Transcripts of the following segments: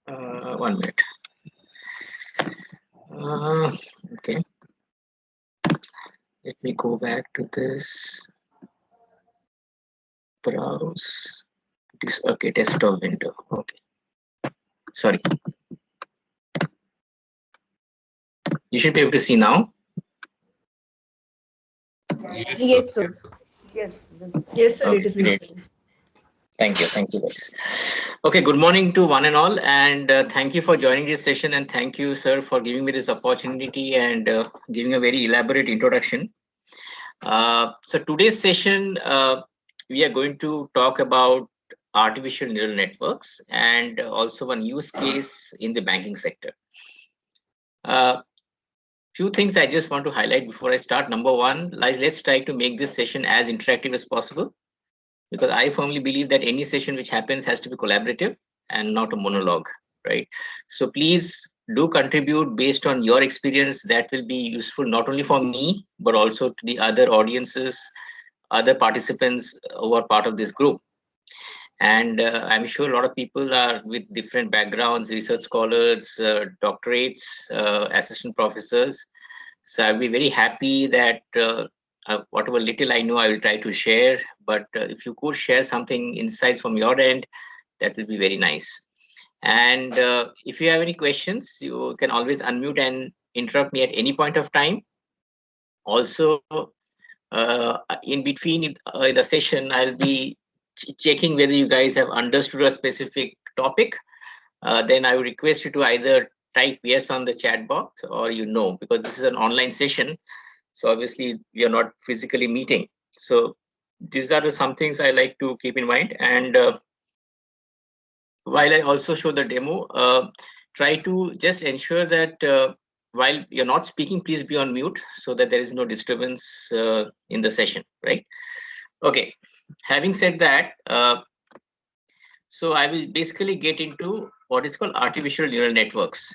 1 minute. Okay. Let me go back to this. Browse. This okay, desktop window. Okay. Sorry. You should be able to see now. Yes, sir. Yes, sir. Okay, It is great. visible. Thank you guys. Okay, good morning to one and all, and thank you for joining this session, and thank you, sir, for giving me this opportunity and giving a very elaborate introduction. So today's session, we are going to talk about artificial neural networks and also one use case in the banking sector. Few things I just want to highlight before I start. Number one, let's try to make this session as interactive as possible, because I firmly believe that any session which happens has to be collaborative and not a monologue, right? So please do contribute based on your experience. That will be useful not only for me, but also to the other audiences, other participants who are part of this group. And I'm sure a lot of people are with different backgrounds, research scholars, doctorates, assistant professors. So I'll be very happy that whatever little I know, I will try to share. But if you could share something, insights from your end, that will be very nice. And if you have any questions, you can always unmute and interrupt me at any point of time. Also, in between the session, I'll be checking whether you guys have understood a specific topic. Then I would request you to either type yes on the chat box or because this is an online session. So obviously we are not physically meeting. So these are some things I like to keep in mind. And while I also show the demo, try to just ensure that while you're not speaking, please be on mute so that there is no disturbance in the session, right? Okay, having said that, so I will basically get into what is called artificial neural networks.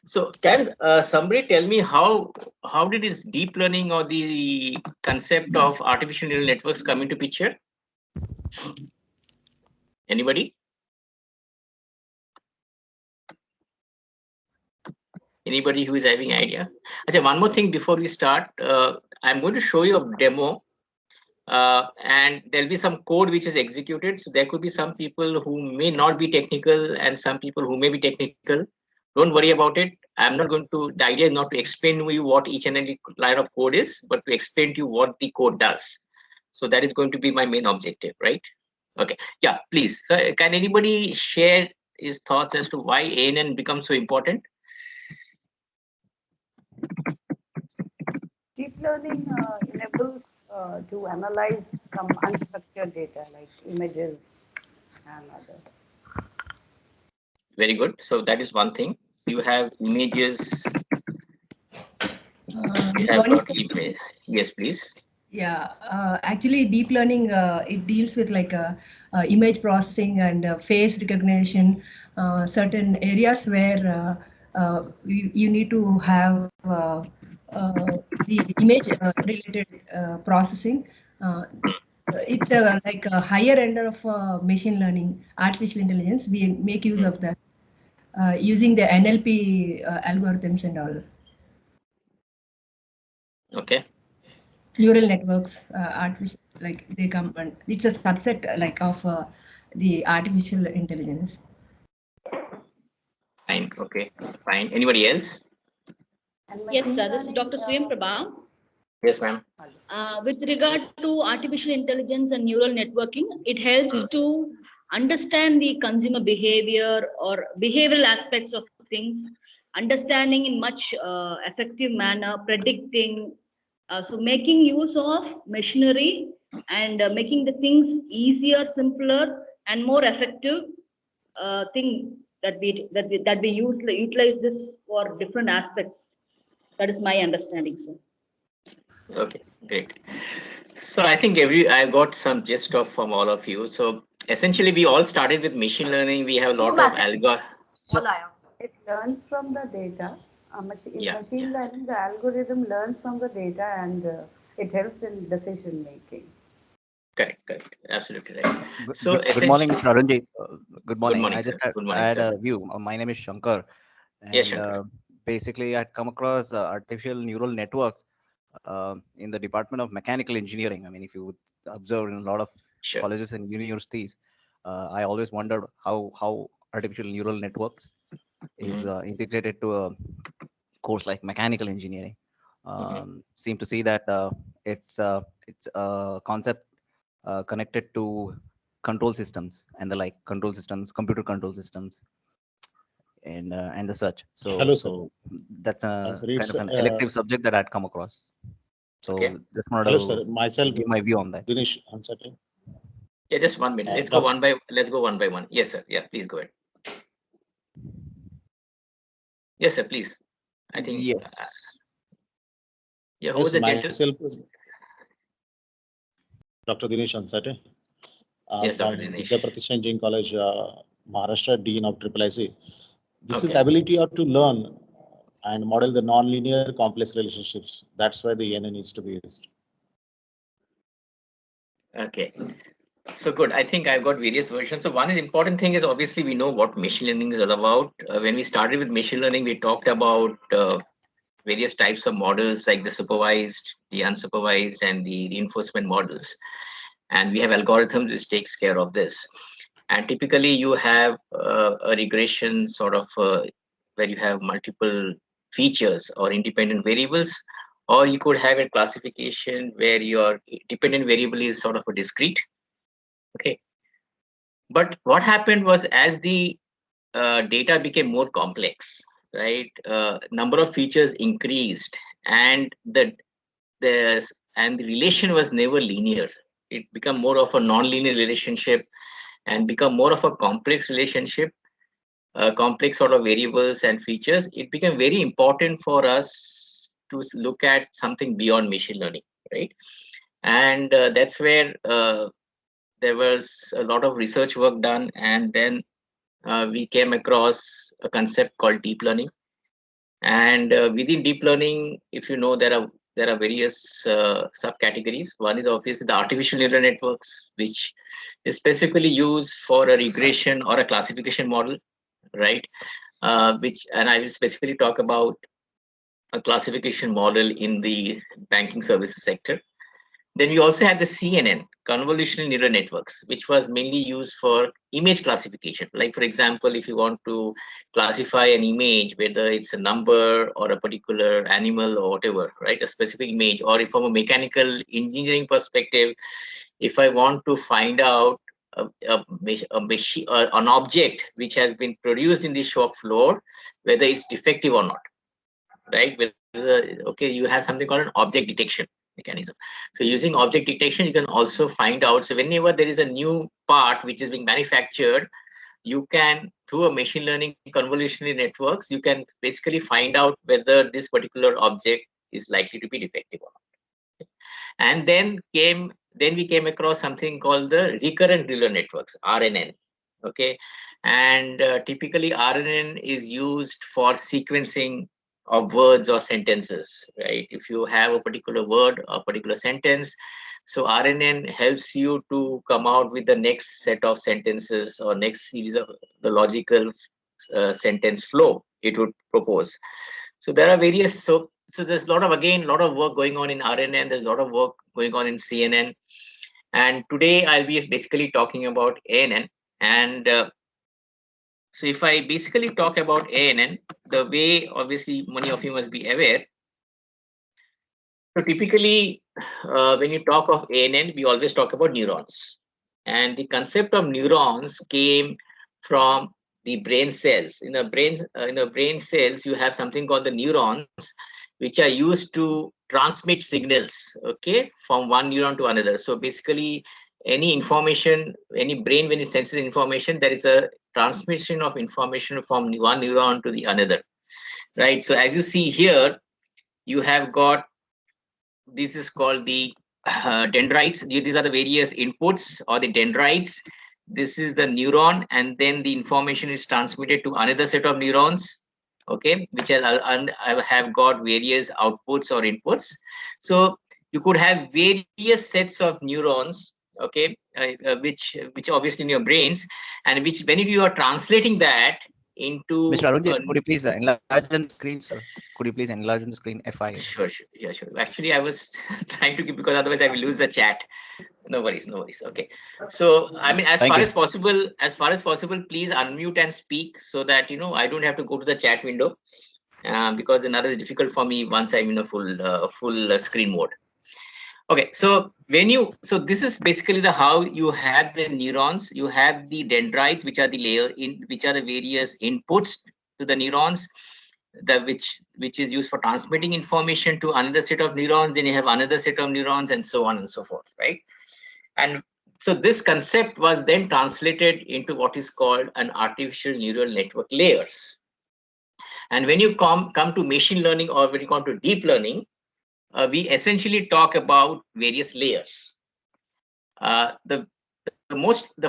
So can somebody tell me how did this deep learning or the concept of artificial neural networks come into picture? Anybody? Anybody who is having idea? Okay, one more thing before we start, I'm going to show you a demo. And there'll be some code which is executed. So there could be some people who may not be technical and some people who may be technical. Don't worry about it. I'm not going to, the idea is not to explain to you what each and every line of code is, but to explain to you what the code does. So that is going to be my main objective, right? Okay, yeah, please. So can anybody share his thoughts as to why ANN becomes so important? Deep learning enables to analyze some unstructured data like images and other. Very good. So that is one thing. You have images. You have got image. Yes, please. Yeah, actually, deep learning it deals with like image processing and face recognition, certain areas where you need to have the image related processing. It's like a higher end of machine learning, artificial intelligence. We make use of that using the NLP algorithms and all. Okay. Neural networks, artificial, like they come, and it's a subset like of the artificial intelligence. Fine. Okay. Fine. Anybody else? Yes, sir. This is Dr. Sriyam Prabha. Yes, ma'am. With regard to artificial intelligence and neural networking, it helps to understand the consumer behavior or behavioral aspects of things, understanding in much effective manner, predicting, so making use of machinery and making the things easier, simpler, and more effective thing that we utilize this for different aspects. That is my understanding, sir. Okay, great. So I think I got some gist of from all of you. So essentially, we all started with machine learning. We have a lot of It learns from the data. Yeah, Machine learning, the algorithm learns from the data and it helps in decision making. correct. Absolutely right. So Good morning, Mr. Arunji. Good morning. morning, I just sir. had, Good I morning, had sir. a view. My name is Shankar, Yes, and Shankar. basically I'd come across artificial neural networks in the Department of Mechanical Engineering. I mean, if you would observe in a lot of Sure. colleges and universities, I always wondered how artificial neural networks is integrated to a course like mechanical engineering. Seem to see that it's a concept connected to control systems and the like control systems, computer control systems, and the such. Hello, So sir. that's a Sorry, kind it's of an elective subject that I'd come across. Okay. So just wanted hello, sir. to Myself, give my view on that. Dinesh Ansate. Yeah, just 1 minute. Let's go one by one. Yes, sir. Yeah, please go ahead. Yes, sir. Please. I think. Yes. Yeah. Who was Yes, the gentle? myself, Dr. Dinesh Ansate, Yes, Dr. from Dinesh. Vidya Pratishtha Engineering College, Maharashtra, Dean of IIIC. This is Okay. ability to learn and model the non-linear complex relationships. That's why the ENN needs to be used. Okay. So good. I think I've got various versions. So one is important thing is obviously we know what machine learning is all about. When we started with machine learning, we talked about various types of models like the supervised, the unsupervised, and the reinforcement models. And we have algorithms which takes care of this. And typically you have a regression sort of where you have multiple features or independent variables, or you could have a classification where your dependent variable is sort of a discrete. Okay. But what happened was as the data became more complex, right? Number of features increased, and the relation was never linear. It became more of a non-linear relationship and become more of a complex relationship, complex sort of variables and features. It became very important for us to look at something beyond machine learning, right? And that's where there was a lot of research work done, and then we came across a concept called deep learning. And within deep learning, if you know, there are various subcategories. One is obviously the artificial neural networks, which is specifically used for a regression or a classification model, right? And I will specifically talk about a classification model in the banking services sector. Then we also had the CNN, convolutional neural networks, which was mainly used for image classification. Like, for example, if you want to classify an image, whether it's a number or a particular animal or whatever, right? A specific image, or if from a mechanical engineering perspective, if I want to find out an object which has been produced in the shop floor, whether it's defective or not, right? Okay, you have something called an object detection mechanism. So using object detection, you can also find out. So whenever there is a new part which is being manufactured, you can, through a machine learning convolutional networks, you can basically find out whether this particular object is likely to be defective or not. And then we came across something called the recurrent neural networks, RNN. Okay, and typically RNN is used for sequencing of words or sentences, right? If you have a particular word or particular sentence, so RNN helps you to come out with the next set of sentences or next series of the logical sentence flow it would propose. So there are various, so there's a lot of work going on in RNN, there's a lot of work going on in CNN. And today I'll be basically talking about ANN. And so if I basically talk about ANN, the way obviously many of you must be aware. So typically, when you talk of ANN, we always talk about neurons. And the concept of neurons came from the brain cells. In the brain cells, you have something called the neurons, which are used to transmit signals, okay, from one neuron to another. So basically, any information, any brain, when it senses information, there is a transmission of information from one neuron to the another, right? So as you see here, you have got, this is called the dendrites. These are the various inputs or the dendrites. This is the neuron, and then the information is transmitted to another set of neurons, okay, which have got various outputs or inputs. So you could have various sets of neurons, okay, which obviously in your brains, and which when you are translating that into Mr. Arunjit, could you please enlarge on the screen, sir? Could you please enlarge on the screen? FI. Sure, yeah, sure. Actually, I was trying to give, because otherwise I will lose the chat. No worries, no worries. Okay. So, I mean, as Thank far you. as possible, please unmute and speak so that, I don't have to go to the chat window, because another is difficult for me once I'm in a full screen mode. Okay. So this is basically how you have the neurons, you have the dendrites, which are which are the various inputs to the neurons, which is used for transmitting information to another set of neurons. Then you have another set of neurons, and so on and so forth, right? And so this concept was then translated into what is called an artificial neural network layers. And when you come to machine learning, or when you come to deep learning, we essentially talk about various layers. The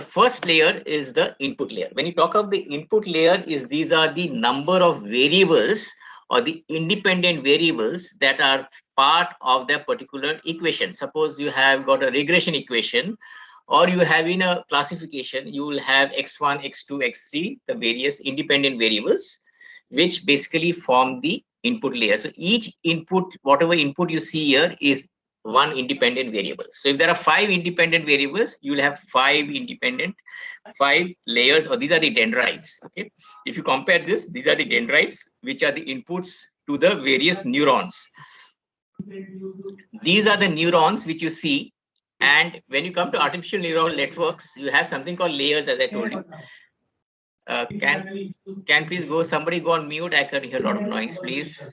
first layer is the input layer. When you talk of the input layer, these are the number of variables or the independent variables that are part of the particular equation. Suppose you have got a regression equation, or you have in a classification, you will have x1, x2, x3, the various independent variables, which basically form the input layer. So each input, whatever input you see here, is one independent variable. So if there are 5 independent variables, you will have 5 layers, or these are the dendrites. Okay. If you compare this, these are the dendrites, which are the inputs to the various neurons. These are the neurons which you see. And when you come to artificial neural networks, you have something called layers, as I told you. Can please somebody go on mute? I can hear a lot of noise, please.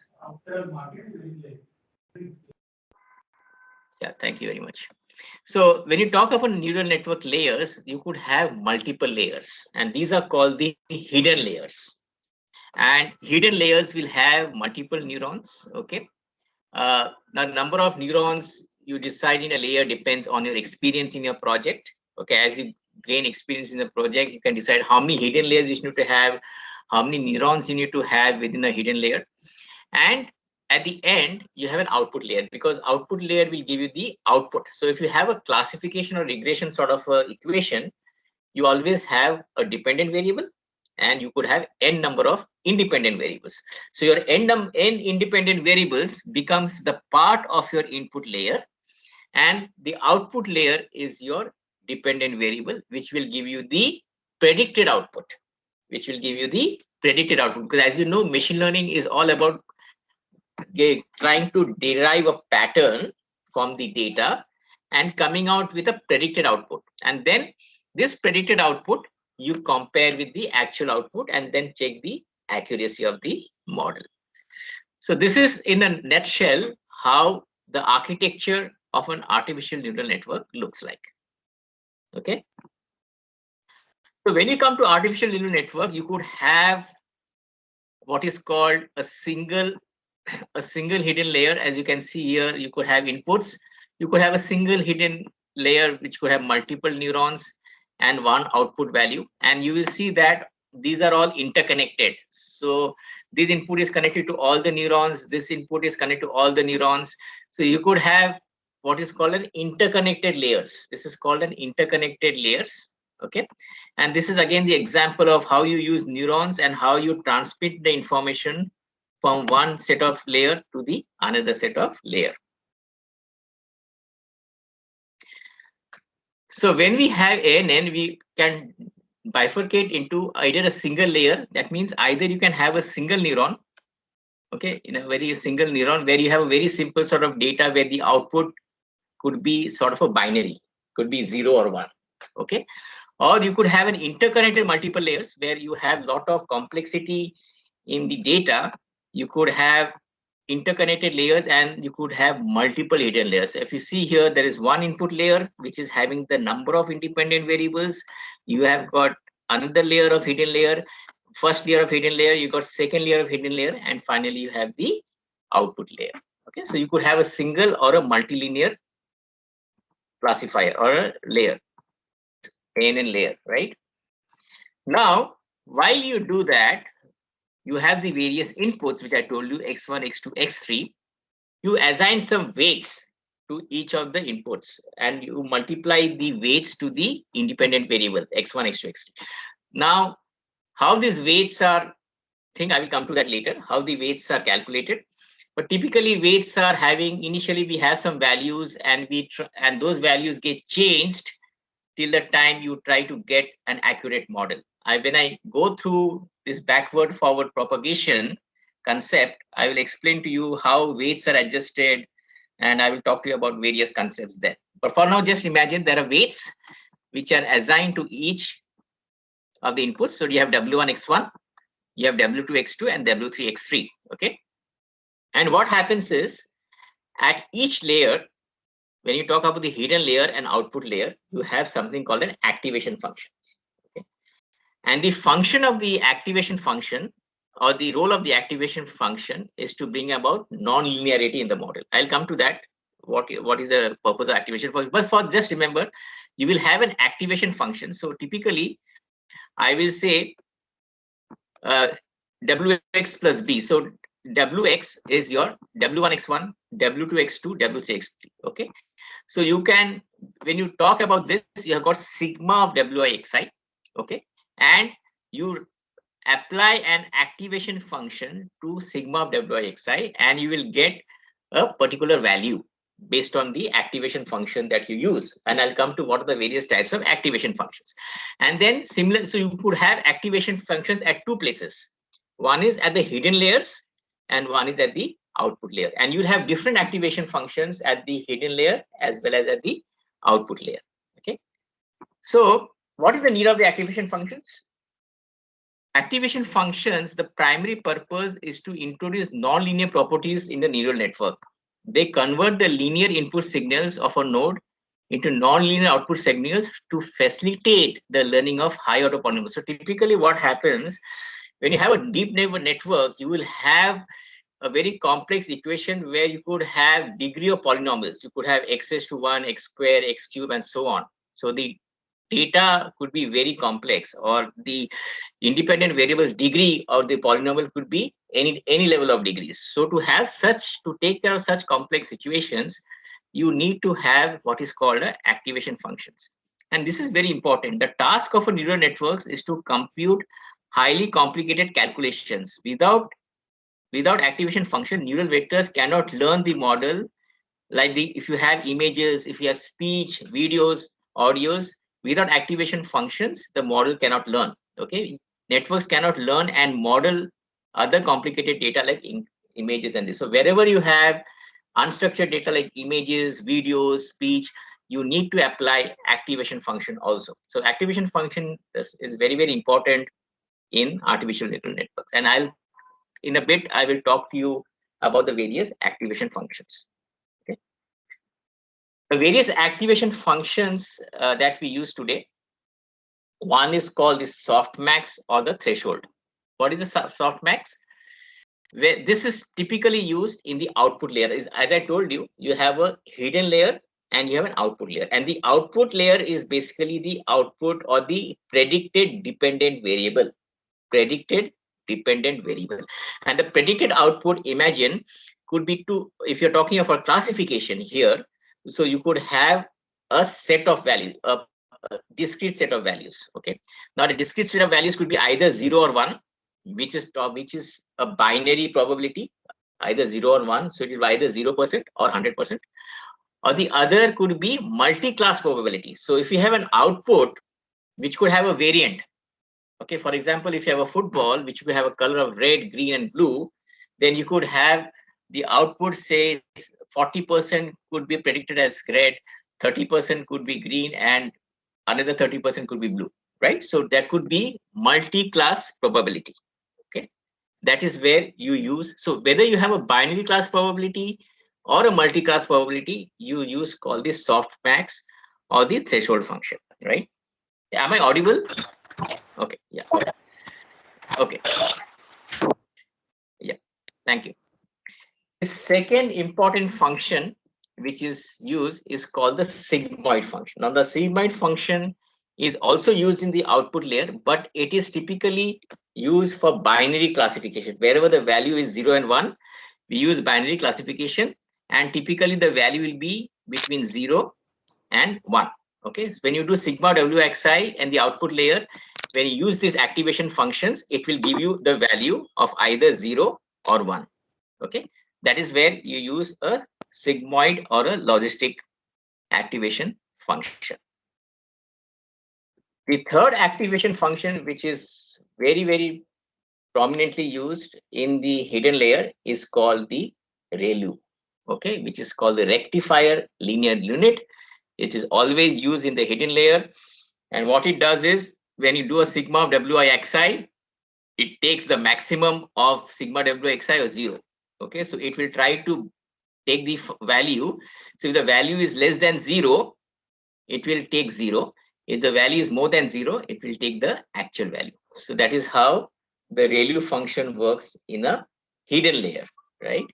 Yeah, thank you very much. So when you talk about neural network layers, you could have multiple layers, and these are called the hidden layers. And hidden layers will have multiple neurons. Okay. Now, the number of neurons you decide in a layer depends on your experience in your project. Okay, as you gain experience in the project, you can decide how many hidden layers you need to have, how many neurons you need to have within a hidden layer. And at the end, you have an output layer, because output layer will give you the output. So if you have a classification or regression sort of equation, you always have a dependent variable, and you could have n number of independent variables. So your n independent variables becomes the part of your input layer, and the output layer is your dependent variable, which will give you the predicted output, because as you know, machine learning is all about trying to derive a pattern from the data and coming out with a predicted output. And then this predicted output you compare with the actual output, and then check the accuracy of the model. So this is in a nutshell how the architecture of an artificial neural network looks like. Okay. So when you come to artificial neural network, you could have what is called a single hidden layer. As you can see here, you could have inputs. You could have a single hidden layer which could have multiple neurons and one output value. And you will see that these are all interconnected. So this input is connected to all the neurons. This input is connected to all the neurons. So you could have what is called an interconnected layers. This is called an interconnected layers. Okay. And this is again the example of how you use neurons and how you transmit the information from one set of layer to the another set of layer. So when we have ANN, we can bifurcate into either a single layer. That means either you can have a single neuron, okay, in a very single neuron, where you have a very simple sort of data where the output could be sort of a binary, could be 0 or 1, okay. Or you could have an interconnected multiple layers where you have a lot of complexity in the data. You could have interconnected layers, and you could have multiple hidden layers. So if you see here, there is one input layer which is having the number of independent variables. You have got another layer of hidden layer, first layer of hidden layer, you got second layer of hidden layer, and finally you have the output layer. Okay, so you could have a single or a multilinear classifier or a layer, ANN layer, right? Now, while you do that, you have the various inputs which I told you, x1, x2, x3. You assign some weights to each of the inputs, and you multiply the weights to the independent variable x1, x2, x3. Now, how these weights are, I will come to that later, how the weights are calculated. But typically weights are having, initially we have some values, and and those values get changed till the time you try to get an accurate model. When I go through this backward forward propagation concept, I will explain to you how weights are adjusted, and I will talk to you about various concepts there. But for now, just imagine there are weights which are assigned to each of the inputs. So you have W1, X1, you have W2, X2, and W3, X3. Okay. And what happens is, at each layer, when you talk about the hidden layer and output layer, you have something called an activation functions. Okay. And the function of the activation function, or the role of the activation function, is to bring about non-linearity in the model. I'll come to that. What is the purpose of activation function? But for just remember, you will have an activation function. So typically, I will say Wx plus b. So Wx is your W1, X1, W2, X2, W3, X3. Okay. So you can, when you talk about this, you have got sigma of Wi xi. Okay. And you apply an activation function to sigma of Wi xi, and you will get a particular value based on the activation function that you use. And I'll come to what are the various types of activation functions. And then similar, so you could have activation functions at two places. One is at the hidden layers, and one is at the output layer. And you'll have different activation functions at the hidden layer as well as at the output layer. Okay. So what is the need of the activation functions? Activation functions, the primary purpose is to introduce nonlinear properties in the neural network. They convert the linear input signals of a node into nonlinear output signals to facilitate the learning of high order polynomials. So typically what happens, when you have a deep network, you will have a very complex equation where you could have degree of polynomials. You could have x raised to 1, x squared, x cubed, and so on. So the data could be very complex, or the independent variables degree of the polynomial could be any level of degrees. So to take care of such complex situations, you need to have what is called activation functions. And this is very important. The task of a neural networks is to compute highly complicated calculations. Without activation function, neural vectors cannot learn the model. Like if you have images, if you have speech, videos, audios, without activation functions, the model cannot learn. Okay, networks cannot learn and model other complicated data like images and this. So wherever you have unstructured data like images, videos, speech, you need to apply activation function also. So activation function is very, very important in artificial neural networks. And in a bit, I will talk to you about the various activation functions. Okay. The various activation functions that we use today, one is called the softmax or the threshold. What is the softmax? Where this is typically used in the output layer. Is, as I told you, you have a hidden layer and you have an output layer. And the output layer is basically the output or the predicted dependent variable. Predicted dependent variable. And the predicted output, imagine, could be if you're talking about classification here, so you could have a set of values, a discrete set of values. Okay. Now the discrete set of values could be either 0 or 1, which is a binary probability, either 0 or 1. So it is either 0% or 100%. Or the other could be multi-class probability. So if you have an output which could have a variant, okay, for example, if you have a football which could have a color of red, green, and blue, then you could have the output say 40% could be predicted as red, 30% could be green, and another 30% could be blue, right? So that could be multi-class probability. Okay, that is where you use. So whether you have a binary class probability or a multi-class probability, you use called the softmax or the threshold function, right? Am I audible? Okay, yeah. Okay. Yeah, thank you. The second important function which is used is called the sigmoid function. Now the sigmoid function is also used in the output layer, but it is typically used for binary classification. Wherever the value is 0 and 1, we use binary classification, and typically the value will be between 0 and 1. Okay, so when you do sigma WXI and the output layer, when you use these activation functions, it will give you the value of either 0 or 1. Okay, that is where you use a sigmoid or a logistic activation function. The third activation function, which is very, very prominently used in the hidden layer, is called the ReLU. Okay, which is called the rectifier linear unit. It is always used in the hidden layer. And what it does is, when you do a sigma of WIXI, it takes the maximum of sigma WXI or 0. Okay, so it will try to take the value. So if the value is less than 0, it will take 0. If the value is more than 0, it will take the actual value. So that is how the ReLU function works in a hidden layer, right?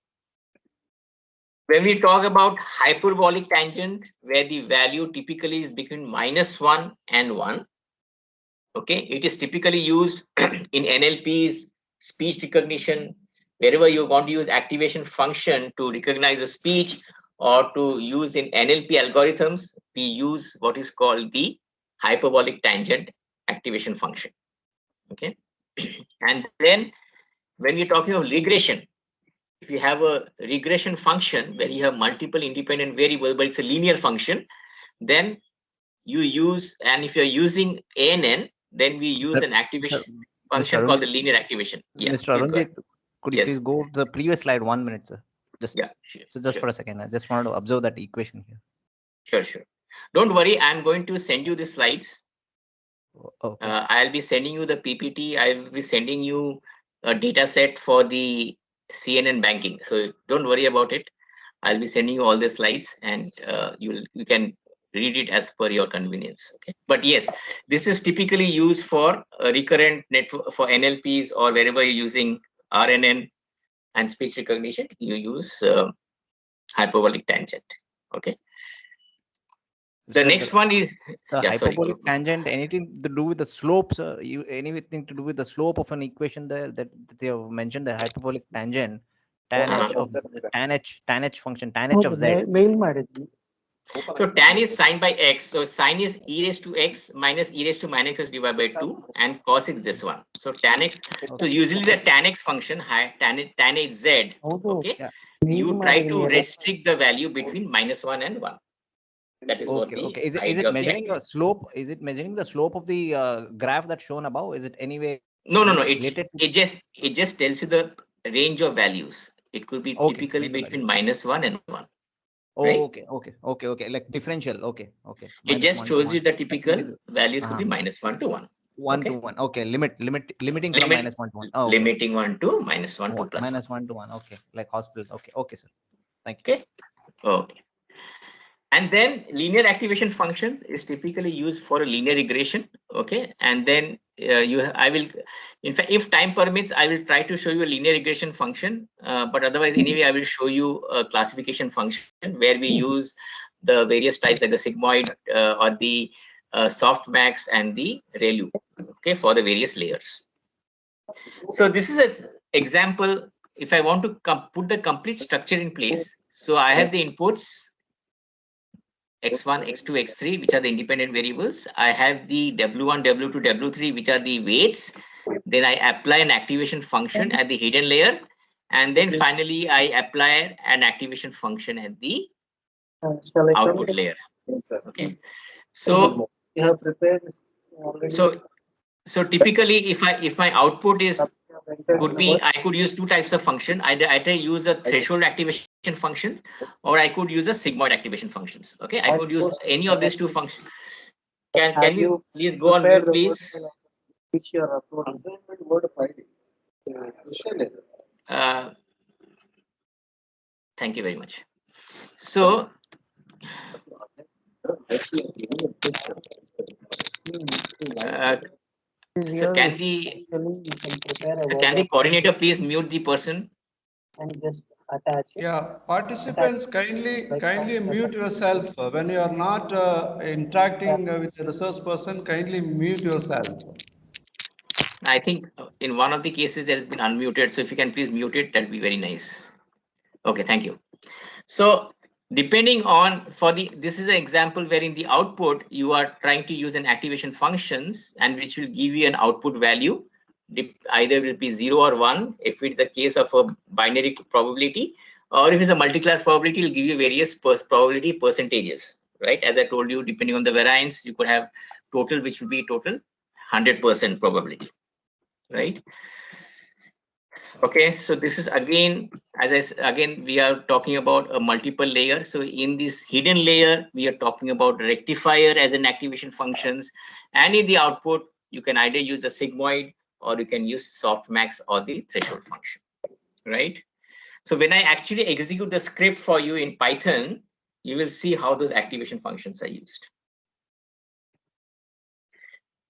When we talk about hyperbolic tangent, where the value typically is between -1 and 1, okay, it is typically used in NLPs, speech recognition, wherever you want to use activation function to recognize a speech, or to use in NLP algorithms, we use what is called the hyperbolic tangent activation function. Okay, and then when we're talking of regression, if you have a regression function where you have multiple independent variables, but it's a linear function, then you use, and if you're using ANN, then we use an activation function called the linear activation. Yeah, Mr. Arunjit, could you Yes. please go to the previous slide 1 minute, sir? Just Yeah, sure. so just sure. for a second, I just wanted to observe that equation here. Sure. Don't worry, I'm going to send you the slides. Okay. I'll be sending you the PPT. I'll be sending you a data set for the CNN banking. So don't worry about it. I'll be sending you all the slides, and you can read it as per your convenience. Okay. But yes, this is typically used for recurrent network, for NLPs, or wherever you're using RNN and speech recognition, you use hyperbolic tangent. Okay. The So next one is the yeah, sorry. hyperbolic tangent, anything to do with the slopes? Anything to do with the slope of an equation there that they have mentioned? The hyperbolic tangent, tan h of tan h function, tan h of z. So tan is sine by x. So sine is e raised to x minus e raised to minus x divided by 2, and cos is this one. So tan x. So usually the tan x function, tan h z. Okay. Yeah. You try to restrict the value between -1 and 1. That is what the Okay. Is idea it of the measuring a activity. slope? Is it measuring the slope of the graph that's shown above? Is it anyway? No. related to- It just tells you the range of values. It could be Okay, typically range of between -1 and 1. Oh, right? Okay. Like differential. Okay. It Minus just 1 to shows 1. you the typical values could be Uh-huh. -1 to 1. 1 Okay. to 1. Okay. Limiting from Limit- -1 to 1. Oh, okay. Limiting 1 to -1 to +1. -1 to 1. Okay. Like hospitals. Okay, sir. Thank you. Okay. Okay. And then linear activation function is typically used for a linear regression. Okay. And then I will, in fact, if time permits, I will try to show you a linear regression function. But otherwise, anyway, I will show you a classification function where we use the various types like the sigmoid or the softmax and the ReLU, okay, for the various layers. So this is an example. If I want to put the complete structure in place, so I have the inputs x1, x2, x3, which are the independent variables. I have the w1, w2, w3, which are the weights. Then I apply an activation function at the hidden layer. And then finally, I apply an activation function at the output layer. Okay. So, so typically, if my output is I could use two types of function. Either use a threshold activation function, or I could use a sigmoid activation functions. Okay, I could use any of these two functions. Can you please go on mute, please? Which you are uploading. Thank you very much. So, so can the coordinator please mute the person? And just attach it. Yeah, participants, kindly mute yourself when you are not interacting with the resource person. Kindly mute yourself. I think in one of the cases there has been unmuted. So if you can please mute it, that'd be very nice. Okay, thank you. So depending on this is an example where in the output you are trying to use an activation functions and which will give you an output value. Either will be 0 or 1 if it's a case of a binary probability, or if it's a multi-class probability, it will give you various probability percentages, right? As I told you, depending on the variance, you could have total, which will be total 100% probability, right? Okay, so this is again, again, we are talking about a multiple layer. So in this hidden layer, we are talking about rectifier as an activation functions, and in the output, you can either use the sigmoid or you can use softmax or the threshold function, right? So when I actually execute the script for you in Python, you will see how those activation functions are used.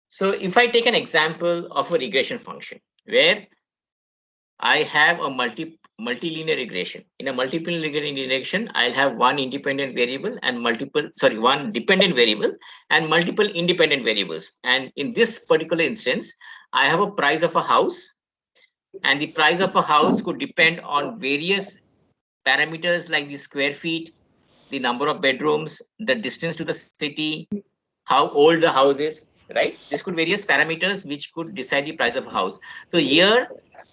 So if I take an example of a regression function where I have a multilinear regression. In a multiple regression, I'll have one independent variable and one dependent variable and multiple independent variables. And in this particular instance, I have a price of a house, and the price of a house could depend on various parameters like the square feet, the number of bedrooms, the distance to the city, how old the house is, right? This could various parameters which could decide the price of a house. So here,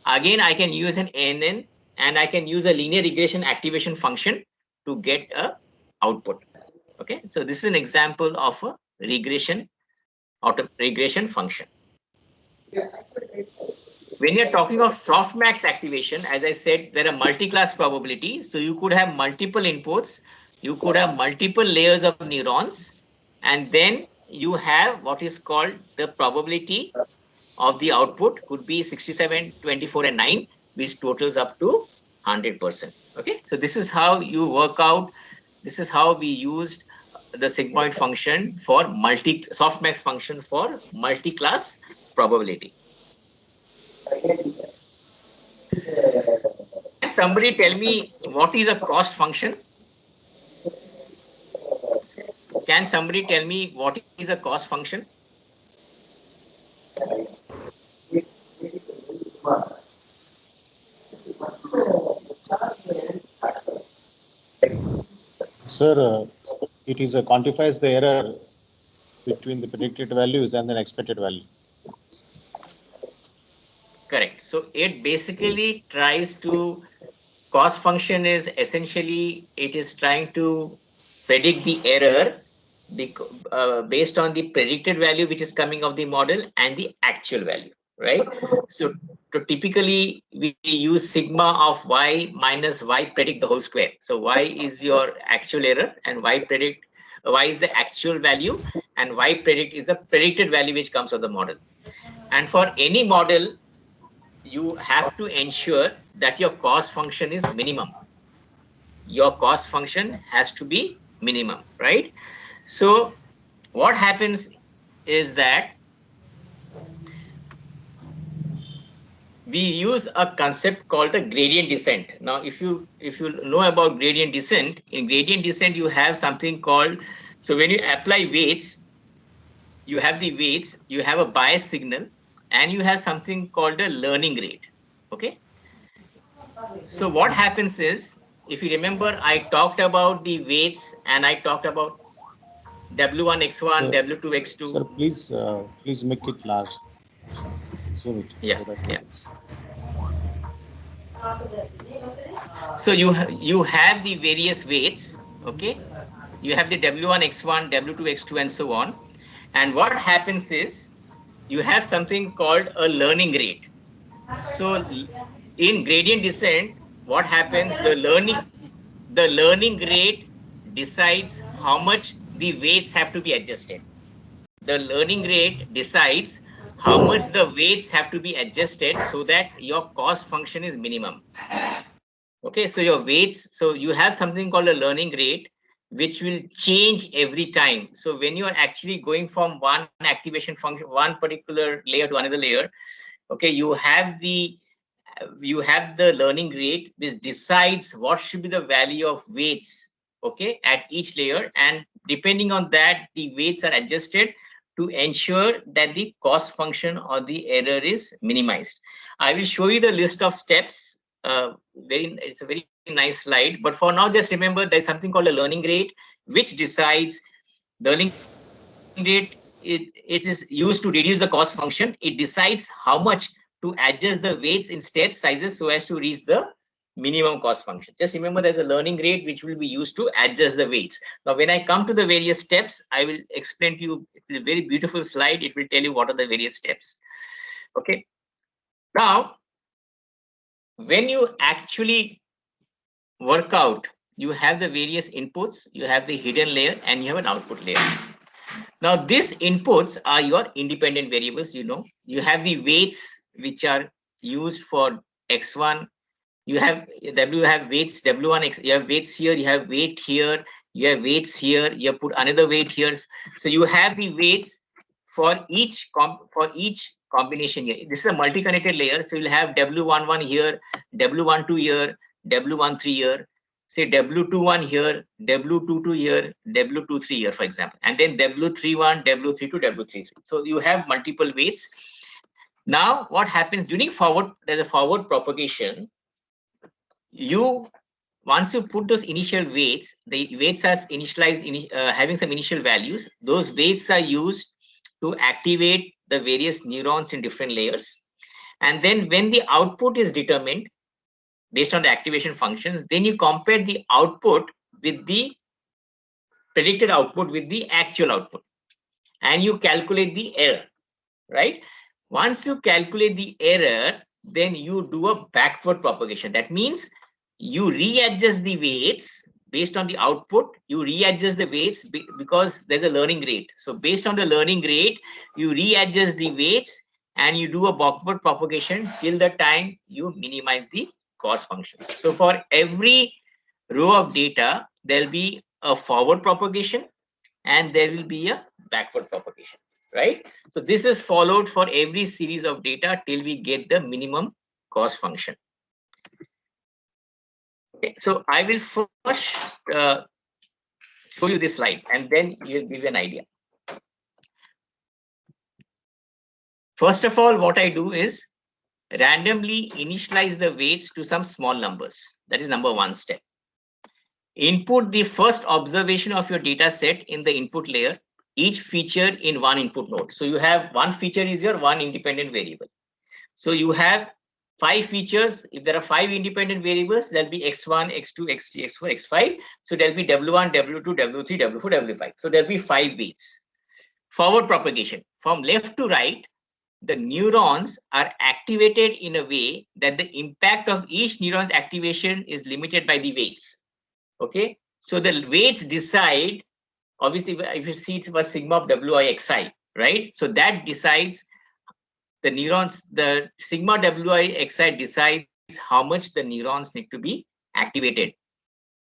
again, I can use an ANN and I can use a linear regression activation function to get a output. Okay, so this is an example of a regression function. When you're talking of softmax activation, as I said, there are multi-class probability. So you could have multiple inputs, you could have multiple layers of neurons, and then you have what is called the probability of the output could be 67, 24, and 9, which totals up to 100%. Okay, so this is how you work out. This is how we used the sigmoid function for softmax function for multi-class probability. Can somebody tell me what is a cost function? Can somebody tell me what is a cost function? Sir, it is quantifies the error between the predicted values and the expected value. Correct. So it basically tries to, cost function is essentially, it is trying to predict the error based on the predicted value which is coming of the model and the actual value, right? So typically we use sigma of y minus y predict the whole square. So y is your actual error and y is the actual value, and y predict is the predicted value which comes of the model. And for any model, you have to ensure that your cost function is minimum. Your cost function has to be minimum, right? So what happens is that we use a concept called the gradient descent. Now, if you know about gradient descent, in gradient descent you have something called, so when you apply weights, you have the weights, you have a bias signal, and you have something called a learning rate. Okay. So what happens is, if you remember, I talked about the weights and I talked about W1 X1, W2 X2. Sir, please make it large. Zoom it. Yeah, so that yeah. So you have the various weights. Okay. You have the W1 X1, W2 X2, and so on. And what happens is, you have something called a learning rate. So in gradient descent, what happens? The learning rate decides how much the weights have to be adjusted. The learning rate decides how much the weights have to be adjusted so that your cost function is minimum. Okay, so your weights, so you have something called a learning rate, which will change every time. So when you are actually going from one activation function, one particular layer to another layer, okay, you have the learning rate which decides what should be the value of weights, okay, at each layer, and depending on that, the weights are adjusted to ensure that the cost function or the error is minimized. I will show you the list of steps. It's a very nice slide. But for now, just remember there's something called a learning rate, which decides the learning rate. It is used to reduce the cost function. It decides how much to adjust the weights in step sizes so as to reach the minimum cost function. Just remember there's a learning rate which will be used to adjust the weights. Now, when I come to the various steps, I will explain to you. It's a very beautiful slide. It will tell you what are the various steps. Okay. Now, when you actually work out, you have the various inputs, you have the hidden layer, and you have an output layer. Now, these inputs are your independent variables. You have the weights which are used for X1. You have weights W1, you have weights here, you have weight here, you have weights here, you have put another weight here. So you have the weights for each combination here. This is a multi-connected layer. So you'll have W11 here, W12 here, W13 here, say W21 here, W22 here, W23 here, for example, and then W31, W32, W33. So you have multiple weights. Now, what happens during forward? There's a forward propagation. Once you put those initial weights, the weights are initialized, having some initial values. Those weights are used to activate the various neurons in different layers. And then when the output is determined based on the activation functions, then you compare the output with the predicted output with the actual output, and you calculate the error, right? Once you calculate the error, then you do a backward propagation. That means you readjust the weights based on the output. You readjust the weights because there's a learning rate. So based on the learning rate, you readjust the weights and you do a backward propagation till the time you minimize the cost function. So for every row of data, there'll be a forward propagation and there will be a backward propagation, right? So this is followed for every series of data till we get the minimum cost function. Okay, so I will first show you this slide and then you'll give you an idea. First of all, what I do is randomly initialize the weights to some small numbers. That is number one step. Input the first observation of your data set in the input layer, each feature in one input node. So you have one feature is your one independent variable. So you have 5 features. If there are 5 independent variables, there'll be X1, X2, X3, X4, X5. So there'll be W1, W2, W3, W4, W5. So there'll be 5 weights. Forward propagation. From left to right, the neurons are activated in a way that the impact of each neuron's activation is limited by the weights. Okay, so the weights decide, obviously, if you see it was sigma of Wi xi, right? So that decides the neurons, the sigma Wi xi decides how much the neurons need to be activated.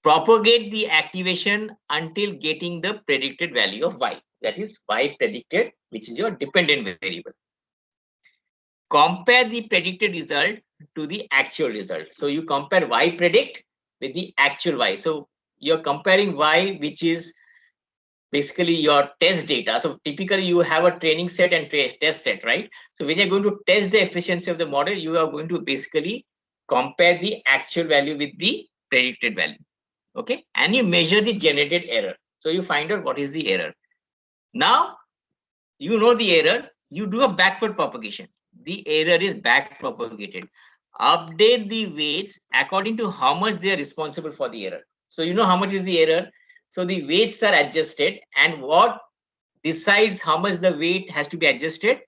Propagate the activation until getting the predicted value of y, that is y predicted, which is your dependent variable. Compare the predicted result to the actual result. So you compare y predict with the actual y. So you're comparing y, which is basically your test data. So typically you have a training set and test set, right? So when you're going to test the efficiency of the model, you are going to basically compare the actual value with the predicted value. Okay, and you measure the generated error. So you find out what is the error. Now you know the error, you do a backward propagation. The error is back propagated. Update the weights according to how much they are responsible for the error. So you know how much is the error. So the weights are adjusted, and what decides how much the weight has to be adjusted?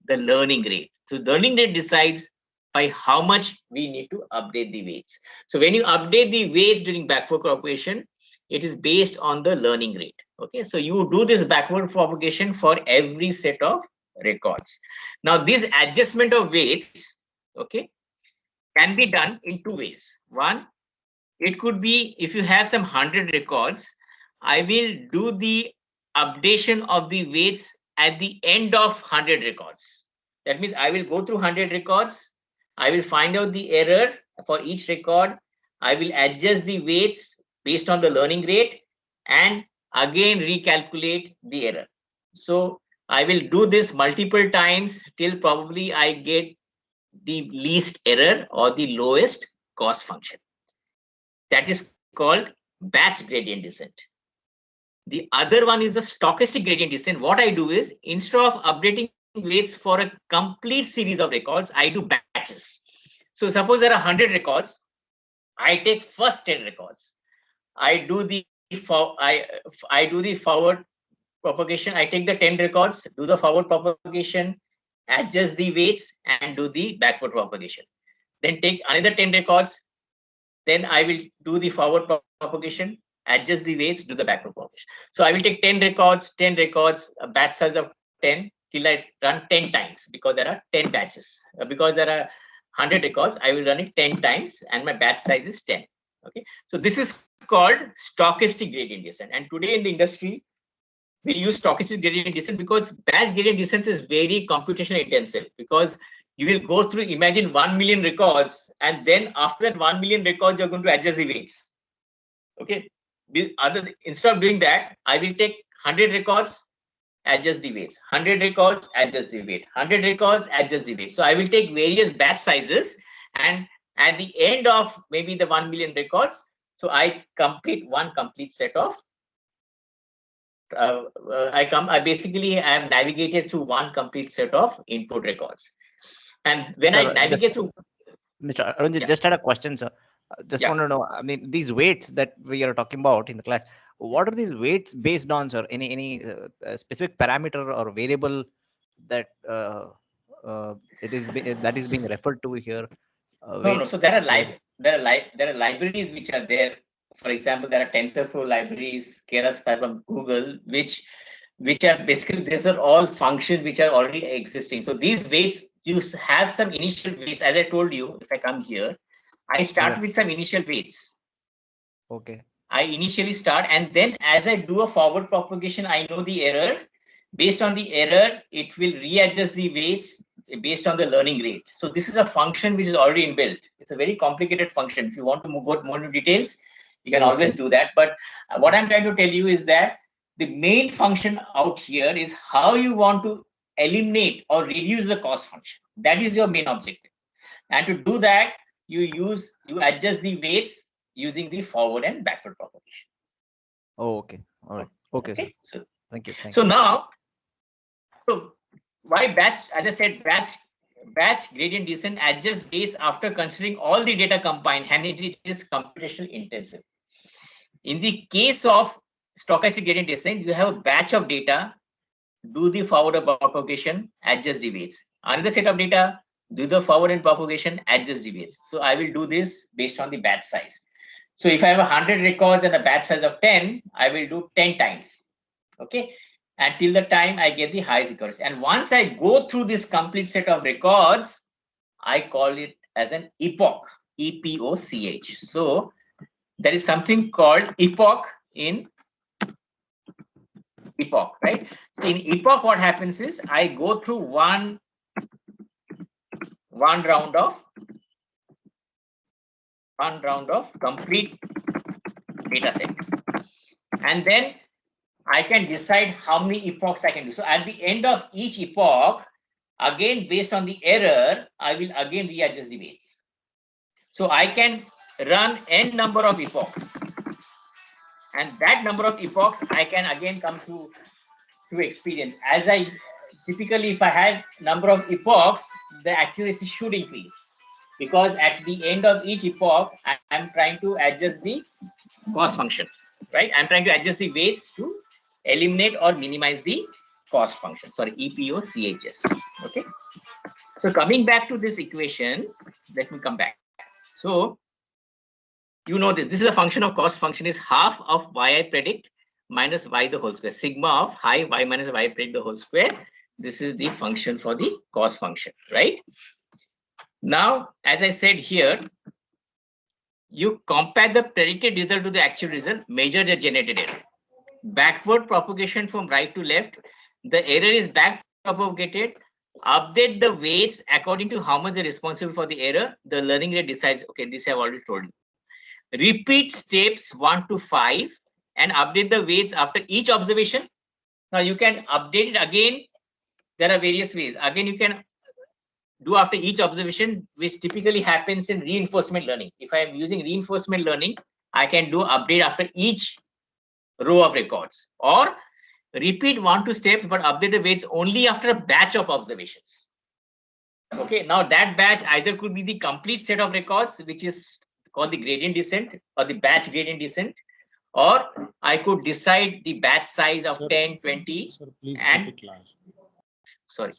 The learning rate. So the learning rate decides by how much we need to update the weights. So when you update the weights during backward propagation, it is based on the learning rate. Okay, so you do this backward propagation for every set of records. Now this adjustment of weights, okay, can be done in 2 ways. One, it could be if you have some 100 records, I will do the updation of the weights at the end of 100 records. That means I will go through 100 records. I will find out the error for each record. I will adjust the weights based on the learning rate and again recalculate the error. So I will do this multiple times till probably I get the least error or the lowest cost function. That is called batch gradient descent. The other one is the stochastic gradient descent. What I do is, instead of updating weights for a complete series of records, I do batches. So suppose there are 100 records. I take first 10 records. I do the forward propagation. I take the 10 records, do the forward propagation, adjust the weights, and do the backward propagation. Then take another 10 records. Then I will do the forward propagation, adjust the weights, do the backward propagation. So I will take 10 records, a batch size of 10 till I run 10 times, because there are 10 batches. Because there are 100 records, I will run it 10 times and my batch size is 10. Okay, so this is called stochastic gradient descent. And today in the industry, we use stochastic gradient descent because batch gradient descent is very computational intensive, because you will go through, imagine 1 million records, and then after that 1 million records, you're going to adjust the weights. Okay, instead of doing that, I will take 100 records, adjust the weights, 100 records, adjust the weight, 100 records, adjust the weight. So I will take various batch sizes, and at the end of maybe the 1 million records, so I complete one complete set of I basically am navigated through one complete set of input records. And when I navigate through, Mr. Arun, just had a question, sir. Just want to know, I mean, these weights that we are talking about in the class, what are these weights based on, sir? Any specific parameter or variable that that is being referred to here? No. So there are libraries which are there. For example, there are TensorFlow libraries, Keras from Google, which are basically, these are all functions which are already existing. So these weights, you have some initial weights. As I told you, if I come here, I start with some initial weights. Okay. I initially start, and then as I do a forward propagation, I know the error. Based on the error, it will readjust the weights based on the learning rate. So this is a function which is already inbuilt. It's a very complicated function. If you want to go more into details, you can always do that. But what I'm trying to tell you is that the main function out here is how you want to eliminate or reduce the cost function. That is your main objective. And to do that, you adjust the weights using the forward and backward propagation. Oh, okay. All right. Okay. So thank you. Now, so why batch? As I said, batch gradient descent adjusts weights after considering all the data combined, and it is computational intensive. In the case of stochastic gradient descent, you have a batch of data, do the forward propagation, adjust the weights. Another set of data, do the forward and propagation, adjust the weights. So I will do this based on the batch size. So if I have 100 records and a batch size of 10, I will do 10 times. Okay, until the time I get the highest records. And once I go through this complete set of records, I call it as an epoch, EPOCH. So there is something called epoch in epoch, right? So in epoch, what happens is I go through one round of complete data set, and then I can decide how many epochs I can do. So at the end of each epoch, again based on the error, I will again readjust the weights. So I can run n number of epochs, and that number of epochs I can again come through experience. As I typically, if I have number of epochs, the accuracy should increase, because at the end of each epoch, I'm trying to adjust the cost function, right? I'm trying to adjust the weights to eliminate or minimize the cost function. Sorry, EPOCHS. Okay. So coming back to this equation, let me come back. So you know this. This is a function of cost function is half of y I predict minus y the whole square. Sigma of high y minus y predict the whole square. This is the function for the cost function, right? Now, as I said here, you compare the predicted result to the actual result, measure the generated error. Backward propagation from right to left, the error is back propagated, update the weights according to how much they're responsible for the error. The learning rate decides, okay, this I've already told you. Repeat steps 1 to 5 and update the weights after each observation. Now you can update it again. There are various ways. Again, you can do after each observation, which typically happens in reinforcement learning. If I am using reinforcement learning, I can do update after each row of records, or repeat 1 2 steps, but update the weights only after a batch of observations. Okay, now that batch either could be the complete set of records, which is called the gradient descent or the batch gradient descent, or I could decide the batch size of Sir, 10, 20, Sir, please and make it large. sorry.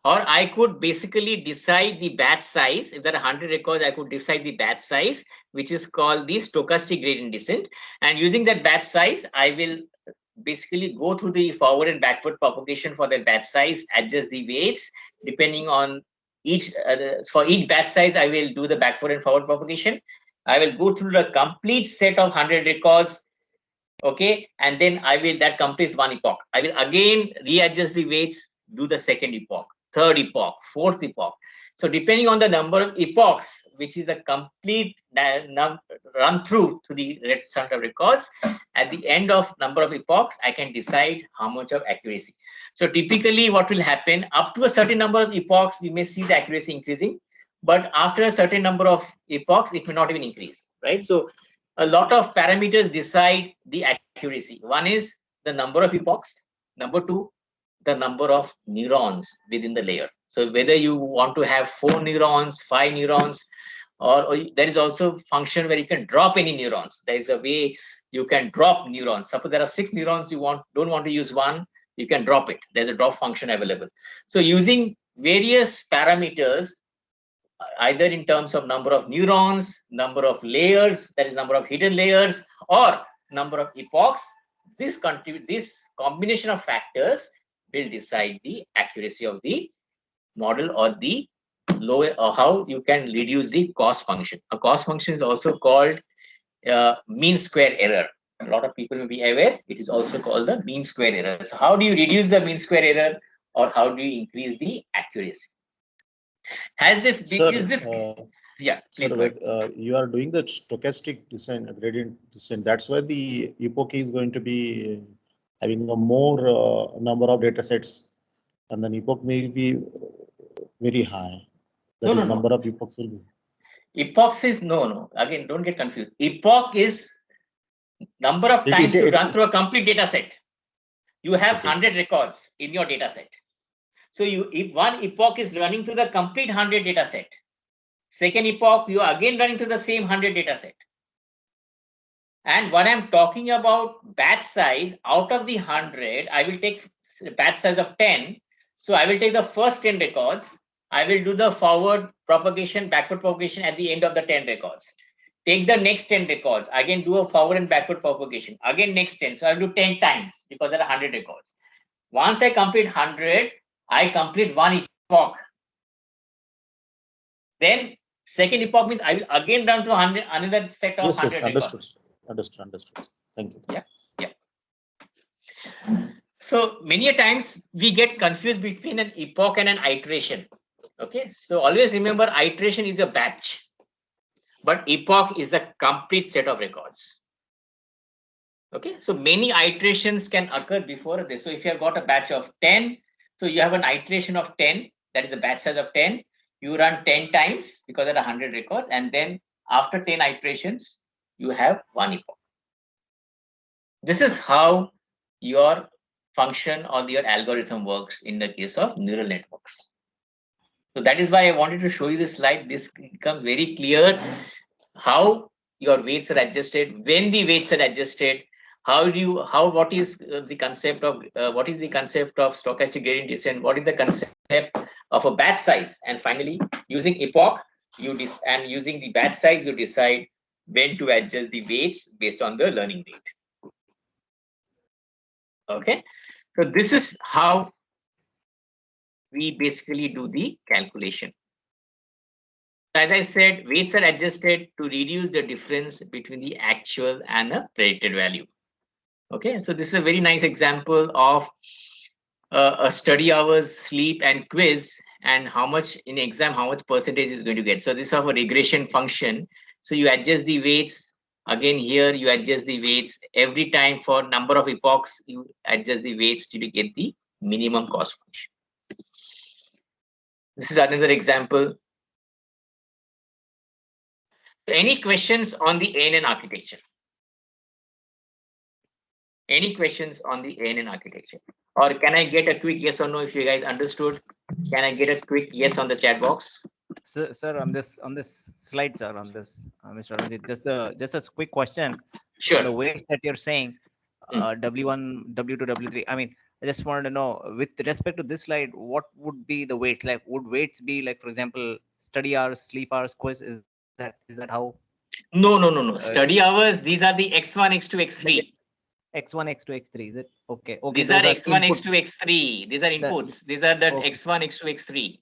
Or I could basically decide the batch size. If there are 100 records, I could decide the batch size, which is called the stochastic gradient descent. And using that batch size, I will basically go through the forward and backward propagation for the batch size, adjust the weights depending on each. For each batch size, I will do the backward and forward propagation. I will go through the complete set of 100 records. Okay, and then that completes one epoch. I will again readjust the weights, do the second epoch, third epoch, fourth epoch. So depending on the number of epochs, which is a complete run through to the set of records, at the end of number of epochs, I can decide how much of accuracy. So typically what will happen, up to a certain number of epochs, you may see the accuracy increasing, but after a certain number of epochs, it may not even increase, right? So a lot of parameters decide the accuracy. One is the number of epochs. Number two, the number of neurons within the layer. So whether you want to have 4 neurons, 5 neurons, or there is also function where you can drop any neurons. There is a way you can drop neurons. Suppose there are 6 neurons, you don't want to use one, you can drop it. There's a drop function available. So using various parameters, either in terms of number of neurons, number of layers, that is number of hidden layers, or number of epochs, this combination of factors will decide the accuracy of the model, or the lower, or how you can reduce the cost function. A cost function is also called mean square error. A lot of people will be aware it is also called the mean square error. So how do you reduce the mean square error, or how do you increase the accuracy? Has this been, Sir, is this yeah, sir, you are doing the stochastic descent, gradient descent. That's why the epoch is going to be having a more number of data sets, and then epoch may be very high. That is number of epochs will be. Epochs is no. Again, don't get confused. Epoch is number of times to run through a complete data set. You have 100 records in your data set. So if one epoch is running through the complete 100 data set, second epoch, you are again running through the same 100 data set. And when I'm talking about batch size, out of the 100, I will take batch size of 10. So I will take the first 10 records. I will do the forward propagation, backward propagation at the end of the 10 records. Take the next 10 records, again do a forward and backward propagation, again next 10. So I'll do 10 times because there are 100 records. Once I complete 100, I complete one epoch. Then second epoch means I will again run to another set of 100 records. Understood. Thank you. Yeah. So many a times we get confused between an epoch and an iteration. Okay, so always remember, iteration is a batch, but epoch is a complete set of records. Okay, so many iterations can occur before this. So if you have got a batch of 10, so you have an iteration of 10, that is a batch size of 10. You run 10 times because there are 100 records, and then after 10 iterations, you have one epoch. This is how your function or your algorithm works in the case of neural networks. So that is why I wanted to show you this slide. This becomes very clear how your weights are adjusted, when the weights are adjusted, what is the concept of stochastic gradient descent, what is the concept of a batch size, and finally using epoch and using the batch size, you decide when to adjust the weights based on the learning rate. Okay, so this is how we basically do the calculation. As I said, weights are adjusted to reduce the difference between the actual and a predicted value. Okay, so this is a very nice example of a study hours, sleep, and quiz, and how much in exam, how much percentage is going to get. So this is of a regression function. So you adjust the weights. Again, here you adjust the weights every time for number of epochs. You adjust the weights till you get the minimum cost function. This is another example. Any questions on the ANN architecture? Any questions on the ANN architecture? Or can I get a quick yes or no if you guys understood? Can I get a quick yes on the chat box? Sir, on this slide, sir, on this, Mr. Ranjit, just a quick question. Sure. On the weight that you're saying, W1, W2, W3. I mean, I just wanted to know, with respect to this slide, what would be the weights? Like, would weights be like, for example, study hours, sleep hours, quiz? Is that how? No. Study hours. These are the X1, X2, X3. X1, X2, X3. Is it okay? These are X1, X2, X3. These are inputs. These are the X1, X2, X3.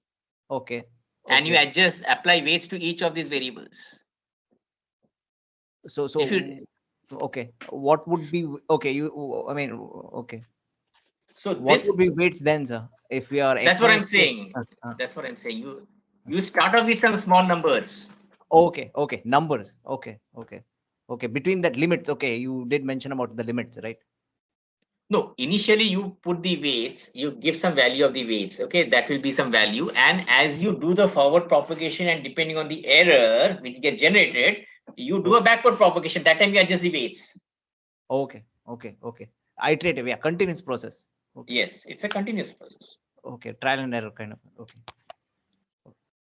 Okay. And you apply weights to each of these variables. So if you, okay, what would be okay? Okay. So what would be weights then, sir? If we are that's what I'm saying. That's what I'm saying. You start off with some small numbers. Okay. Numbers. Okay. Between that limits. Okay, you did mention about the limits, right? No, initially you put the weights, you give some value of the weights. Okay, that will be some value. And as you do the forward propagation and depending on the error which gets generated, you do a backward propagation. That time you adjust the weights. Okay. Iterative, yeah, continuous process. Okay. Yes, it's a continuous process. Okay, trial and error kind of. Okay.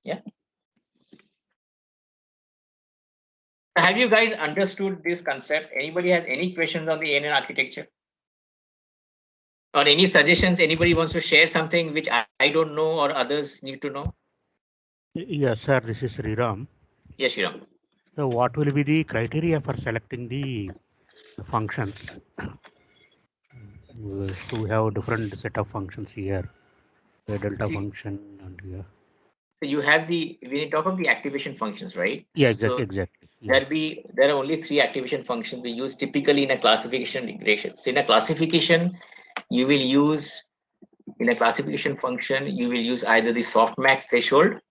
Yeah. Have you guys understood this concept? Anybody has any questions on the ANN architecture? Or any suggestions? Anybody wants to share something which I don't know or others need to know? Yes, sir. This is Sriram. Yes, Sriram. So what will be the criteria for selecting the functions? So we have a different set of functions here. The delta function and here. So you have when you talk of the activation functions, right? Yeah, exactly. Yeah. There are only 3 activation functions we use typically in a classification regression. So in a classification, you will use either the softmax threshold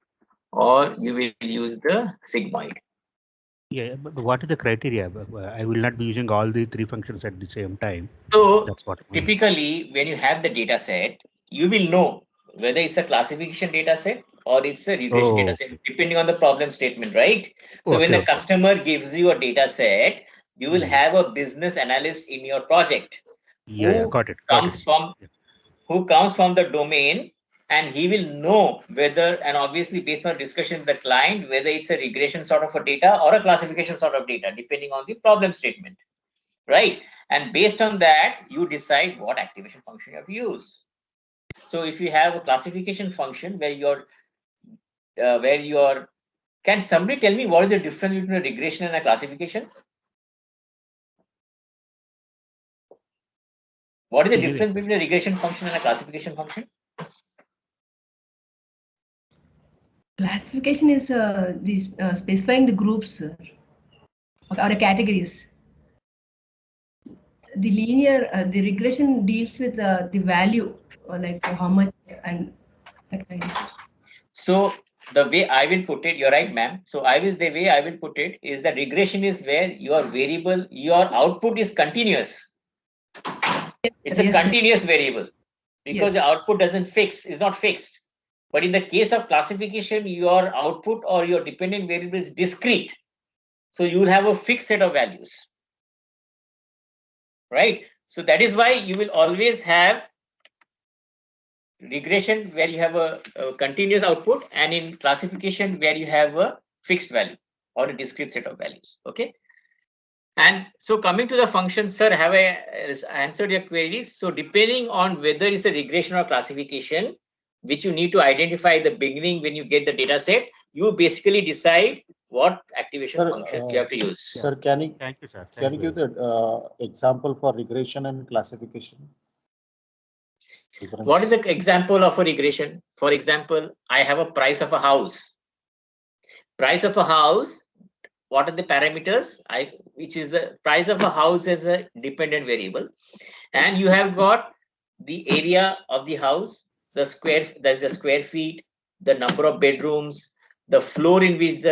or you will use the sigmoid. Yeah, but what is the criteria? I will not be using all the 3 functions at the same time. So that's what typically when you have the data set, you will know whether it's a classification data set or it's a regression data set, depending on the problem statement, right? So when the customer gives you a data set, you will have a business analyst in your project. Yeah, got it. Who comes from the domain, and he will know whether, and obviously based on discussion with the client, whether it's a regression sort of a data or a classification sort of data, depending on the problem statement, right? And based on that, you decide what activation function you have to use. So if you have a classification function where can somebody tell me what is the difference between a regression and a classification? What is the difference between a regression function and a classification function? Classification is specifying the groups or categories. The linear, the regression deals with the value, or like how much and that kind of. So the way I will put it, you're right, ma'am. So the way I will put it is that regression is where your output is continuous. It's a continuous variable because the output is not fixed. But in the case of classification, your output or your dependent variable is discrete. So you will have a fixed set of values. Right? So that is why you will always have regression where you have a continuous output, and in classification where you have a fixed value or a discrete set of values. Okay. And so coming to the function, sir, have I answered your queries? So depending on whether it's a regression or classification, which you need to identify at the beginning when you get the data set, you basically decide what activation function you have to use. Sir, can you, thank you, sir. Can you give the example for regression and classification? What is the example of a regression? For example, I have a price of a house. Price of a house, what are the parameters? Which is the price of a house as a dependent variable. And you have got the area of the house, the square feet, the number of bedrooms, the floor in which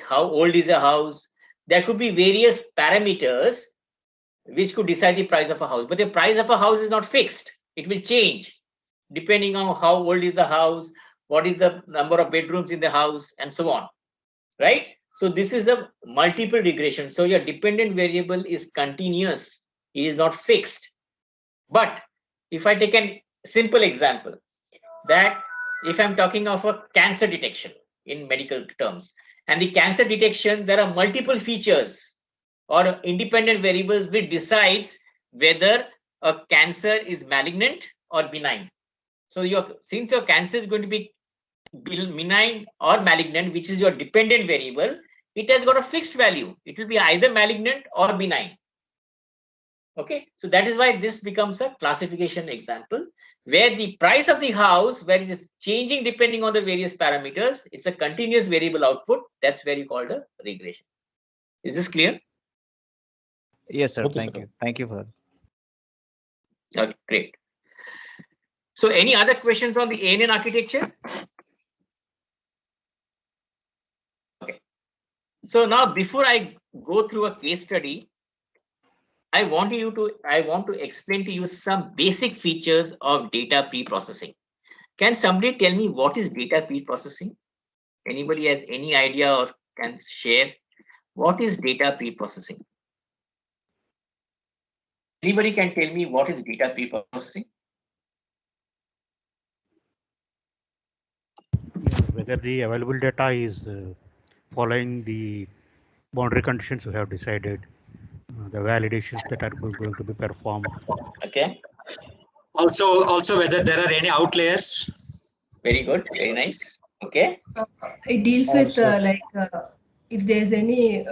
how old is a house. There could be various parameters which could decide the price of a house. But the price of a house is not fixed. It will change depending on how old is the house, what is the number of bedrooms in the house, and so on. Right? So this is a multiple regression. So your dependent variable is continuous. It is not fixed. But if I take a simple example, that if I'm talking of a cancer detection in medical terms, and the cancer detection, there are multiple features or independent variables which decides whether a cancer is malignant or benign. So since your cancer is going to be benign or malignant, which is your dependent variable, it has got a fixed value. It will be either malignant or benign. Okay, so that is why this becomes a classification example where the price of the house, where it is changing depending on the various parameters, it's a continuous variable output. That's where you call a regression. Is this clear? Yes, sir. Okay, Thank sir. you. Thank you for that. Okay, great. So any other questions on the ANN architecture? Okay. So now before I go through a case study, I want to explain to you some basic features of data pre-processing. Can somebody tell me what is data pre-processing? Anybody has any idea or can share? What is data pre-processing? Anybody can tell me what is data pre-processing? Whether the available data is following the boundary conditions we have decided, the validations that are going to be performed. Okay. Also whether there are any outliers. Very good. Very nice. Okay. It deals with if there's any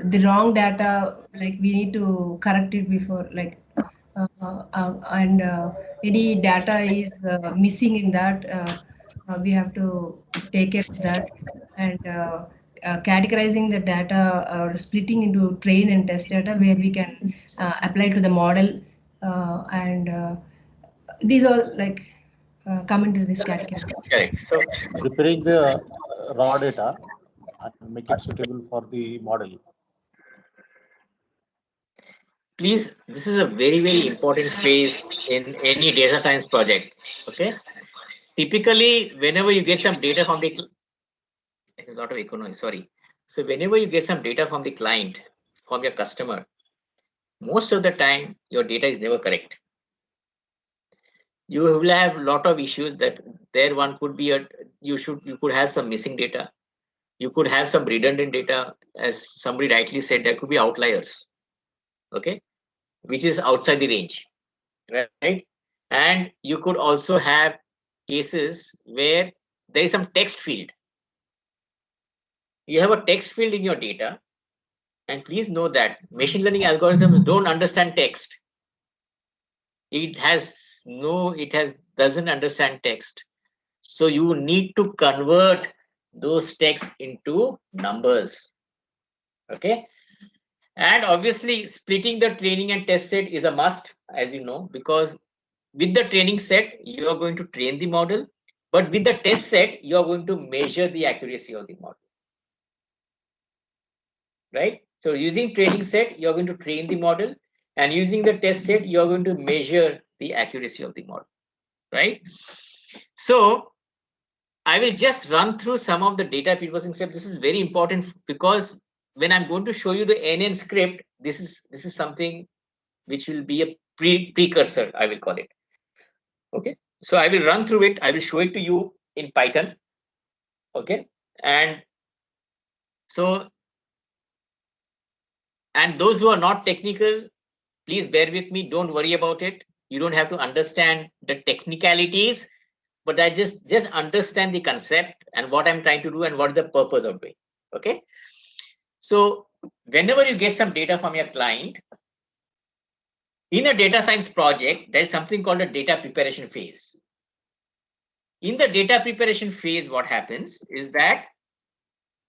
the wrong data, like we need to correct it before, like and any data is missing in that, we have to take care of that, and categorizing the data or splitting into train and test data where we can apply to the model, and these are like come into this category. Correct. So preparing the raw data and make it suitable for the model. Please, this is a very, very important phase in any data science project. Okay. Typically, whenever you get some data from the, there's a lot of echo noise, sorry. So whenever you get some data from the client, from your customer, most of the time your data is never correct. You will have a lot of issues that there one could be you could have some missing data. You could have some redundant data, as somebody rightly said, there could be outliers, okay, which is outside the range, right? And you could also have cases where there is some text field. You have a text field in your data, and please know that machine learning algorithms don't understand text. It doesn't understand text. So you need to convert those texts into numbers. Okay. And obviously splitting the training and test set is a must, as you know, because with the training set, you are going to train the model, but with the test set, you are going to measure the accuracy of the model. Right? So using training set, you're going to train the model, and using the test set, you're going to measure the accuracy of the model. Right? So I will just run through some of the data pre-processing steps. This is very important because when I'm going to show you the NN script, this is something which will be a precursor, I will call it. Okay, so I will run through it. I will show it to you in Python. Okay, and so, and those who are not technical, please bear with me. Don't worry about it. You don't have to understand the technicalities, but I just understand the concept and what I'm trying to do and what is the purpose of doing. Okay. So whenever you get some data from your client, in a data science project, there is something called a data preparation phase. In the data preparation phase, what happens is that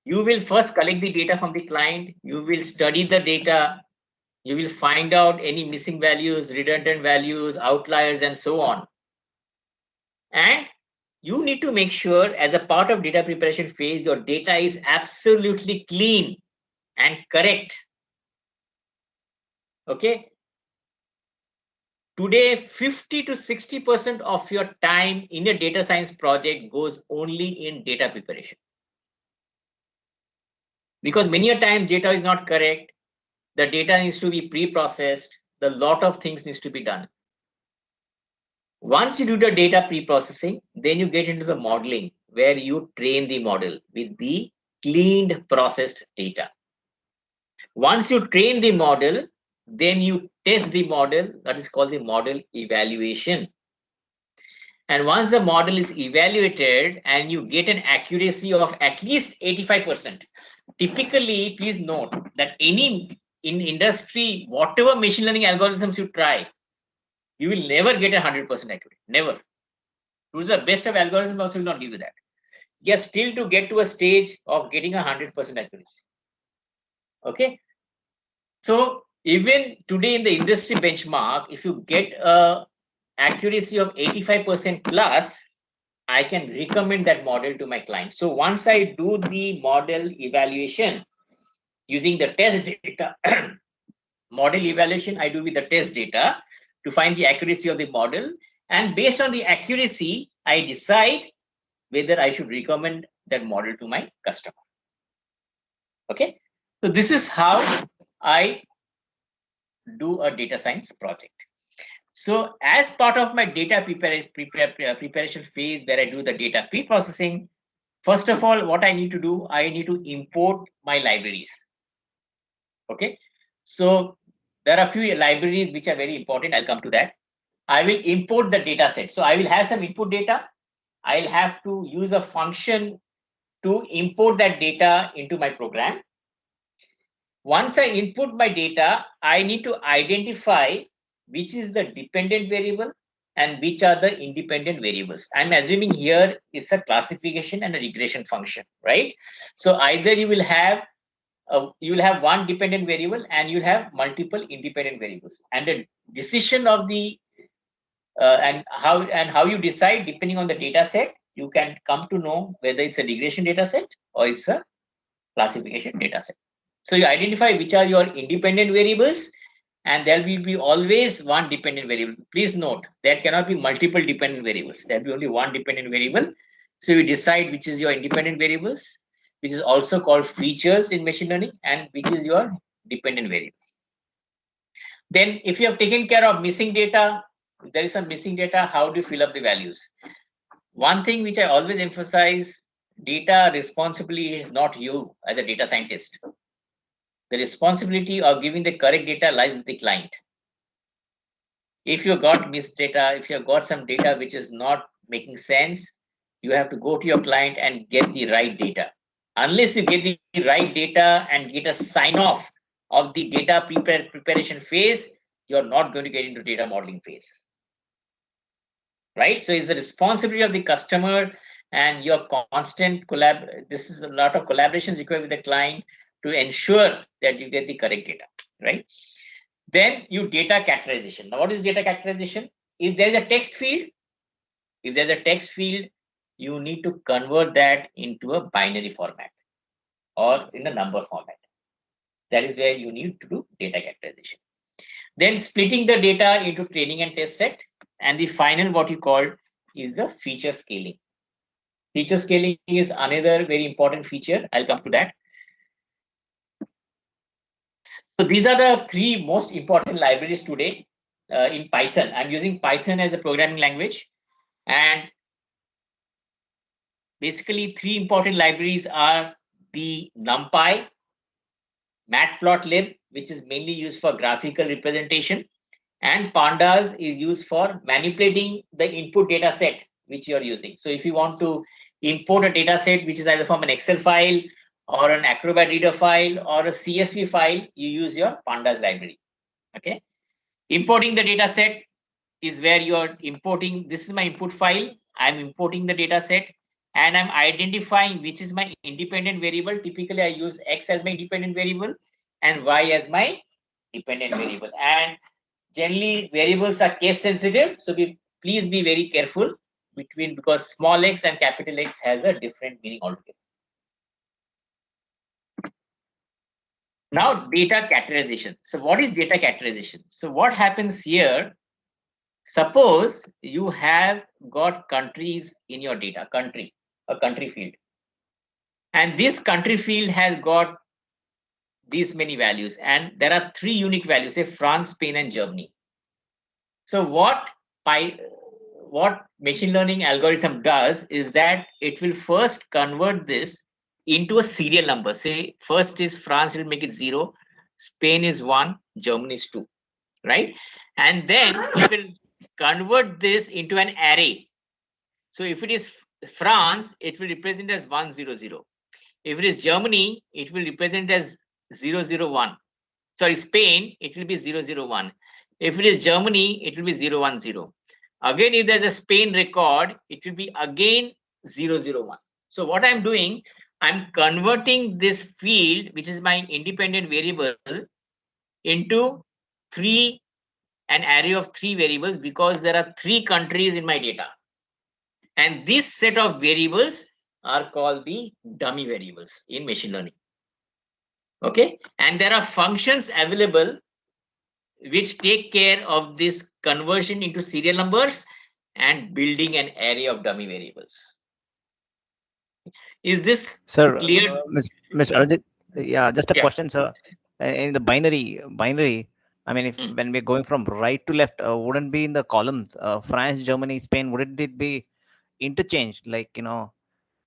you will first collect the data from the client, you will study the data, you will find out any missing values, redundant values, outliers, and so on. And you need to make sure, as a part of data preparation phase, your data is absolutely clean and correct. Okay. Today, 50 to 60% of your time in a data science project goes only in data preparation. because many a time data is not correct. The data needs to be pre-processed. The lot of things needs to be done. Once you do the data pre-processing, then you get into the modeling where you train the model with the cleaned processed data. Once you train the model, then you test the model. That is called the model evaluation. And once the model is evaluated and you get an accuracy of at least 85%, typically, please note that in industry, whatever machine learning algorithms you try, you will never get 100% accurate. Never. To the best of algorithms also will not give you that. Yes, still to get to a stage of getting 100% accuracy. Okay. So even today in the industry benchmark, if you get a accuracy of 85% plus, I can recommend that model to my client. So once I do the model evaluation using the test data, model evaluation I do with the test data to find the accuracy of the model. And based on the accuracy, I decide whether I should recommend that model to my customer. Okay. So this is how I do a data science project. So as part of my data preparation phase where I do the data pre-processing, first of all, what I need to do, I need to import my libraries. Okay. So there are a few libraries which are very important. I'll come to that. I will import the data set. So I will have some input data. I'll have to use a function to import that data into my program. Once I input my data, I need to identify which is the dependent variable and which are the independent variables. I'm assuming here it's a classification and a regression function, right? So either you will have one dependent variable and you'll have multiple independent variables, and the decision of the and how you decide depending on the data set, you can come to know whether it's a regression data set or it's a classification data set. So you identify which are your independent variables, and there will be always one dependent variable. Please note, there cannot be multiple dependent variables. There will be only one dependent variable. So you decide which is your independent variables, which is also called features in machine learning, and which is your dependent variable. Then if you have taken care of missing data, if there is some missing data, how do you fill up the values? One thing which I always emphasize, data responsibility is not you as a data scientist. The responsibility of giving the correct data lies with the client. If you got missed data, if you have got some data which is not making sense, you have to go to your client and get the right data. Unless you get the right data and get a sign off of the data preparation phase, you're not going to get into data modeling phase. Right? So it's the responsibility of the customer and your constant this is a lot of collaborations required with the client to ensure that you get the correct data, right? Then you data categorization. Now, what is data categorization? If there's a text field, you need to convert that into a binary format or in a number format. That is where you need to do data categorization. Then splitting the data into training and test set. And the final, what you call, is the feature scaling. Feature scaling is another very important feature. I'll come to that. So these are the three most important libraries today in Python. I'm using Python as a programming language. And basically, three important libraries are the NumPy, Matplotlib, which is mainly used for graphical representation, and Pandas is used for manipulating the input data set which you are using. So if you want to import a data set which is either from an Excel file or an Acrobat Reader file or a CSV file, you use your Pandas library. Okay. Importing the data set is where you're importing. This is my input file. I'm importing the data set and I'm identifying which is my independent variable. Typically, I use X as my independent variable and Y as my dependent variable. And generally, variables are case sensitive. So please be very careful because small x and capital X has a different meaning altogether. Now, data categorization. So what is data categorization? So what happens here? Suppose you have got countries in your data, a country field. And this country field has got these many values, and there are 3 unique values, say France, Spain, and Germany. So what machine learning algorithm does is that it will first convert this into a serial number. Say first is France, it will make it 0, Spain is 1, Germany is 2, right? And then it will convert this into an array. So if it is France, it will represent as 100. If it is Germany, it will represent as 001. Sorry, Spain, it will be 001. If it is Germany, it will be 010. Again, if there's a Spain record, it will be again 001. So what I'm doing, I'm converting this field, which is my independent variable, into an array of 3 variables, because there are 3 countries in my data. And this set of variables are called the dummy variables in machine learning. Okay, and there are functions available which take care of this conversion into serial numbers and building an array of dummy variables. Is this Sir, clear? Mr. Arjit, yeah, just a Yeah. question, sir. In the binary, I mean, if when we're going from right to left, wouldn't be in the columns, France, Germany, Spain, wouldn't it be interchanged? Like,